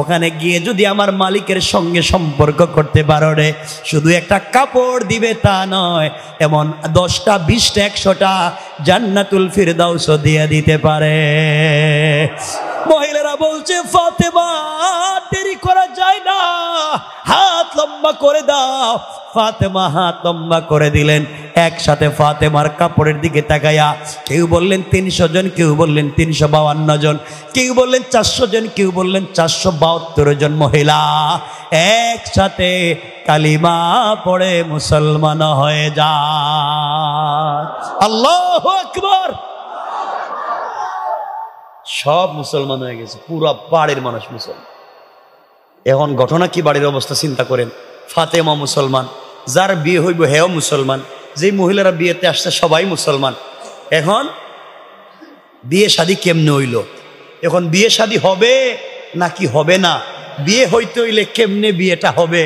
ওখানে গিয়ে যদি আমার মালিকের সঙ্গে সম্পর্ক করতে পারো রে, শুধু একটা কাপড় দিবে তা নয়, এমন 10টা 20টা 100টা জান্নাতুল ফিরদাউসও দিয়ে দিতে পারে। মহিলারা বলছে, ফাতেমা দেরি করা যায় না, হাত লম্বা করে দাও। ফাতেমা হাত লম্বা করে দিলেন। একসাথে ফাতেমার কাপড়ের দিকে তাকাইয়া কেউ বললেন 300 জন, কেউ বললেন 352 জন, কেউ বললেন 400 জন, কেউ বললেন 472 জন মহিলা একসাথে কালিমা পড়ে মুসলমান হয়ে যায়। আল্লাহু আকবার। সব মুসলমান হয়ে গেছে, পুরো বাড়ির মানুষ মুসলমান। এখন ঘটনা কি, বাড়ির অবস্থা চিন্তা করেন। ফাতেমা মুসলমান, যার বিয়ে হইব হেও মুসলমান, যে মহিলারা বিয়েতে আসছে সবাই মুসলমান। এখন বিয়ে শাদী কেমনে হইল? এখন বিয়ে শাদী হবে নাকি হবে না? বিয়ে হইতে হইলে কেমনে বিয়েটা হবে?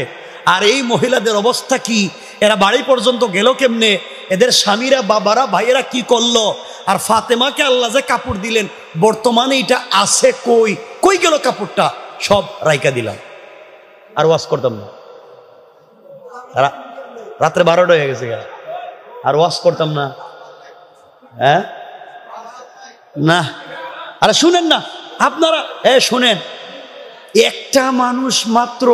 আর এই মহিলাদের অবস্থা কি? এরা বাড়ি পর্যন্ত গেল কেমনে? এদের স্বামীরা, বাবারা, ভাইয়েরা কি করলো? আর ফাতেমাকে আল্লাহ যে কাপড় দিলেন, বর্তমানে এটা আছে কই? কই গেল কাপড়টা? সব রাইকা দিলাম, আর ওয়াজ করতাম না। রাত্রে 12টা হয়ে গেছে, আর ওয়াজ করতাম না। হ্যাঁ না, আরে শুনেন না আপনারা, শুনেন, একটা মানুষ মাত্র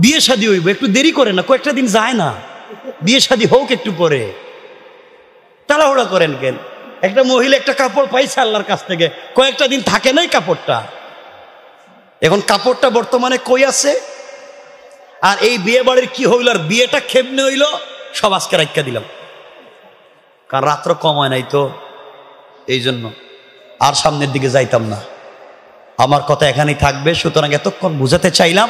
বিয়ে শাদী হইব, একটু দেরি করে না, কয়েকটা দিন যায় না? বিয়ে শাদী হোক একটু পরে, তাড়াহুড়া করেন কেন? একটা মহিলা একটা কাপড় পাইছে আল্লাহর কাছ থেকে, কয়েকটা দিন থাকে নাই কাপড়টা। এখন কাপড়টা বর্তমানে কই আছে? আর এই বিয়ে বাড়ির কি হইল, আর বিয়েটা কেমনে হইল, সব আজকে রাইখা দিলাম। কারণ রাত্র কম হয় নাই তো, এই জন্য আর সামনের দিকে যাইতাম না। আমার কথা এখানেই থাকবে। সুতরাং এতক্ষণ বুঝাতে চাইলাম,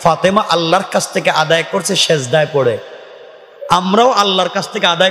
ফাতেমা আল্লাহর কাছ থেকে আদায় করছে সেজদায় পড়ে, আমরাও আল্লাহর কাছ থেকে আদায়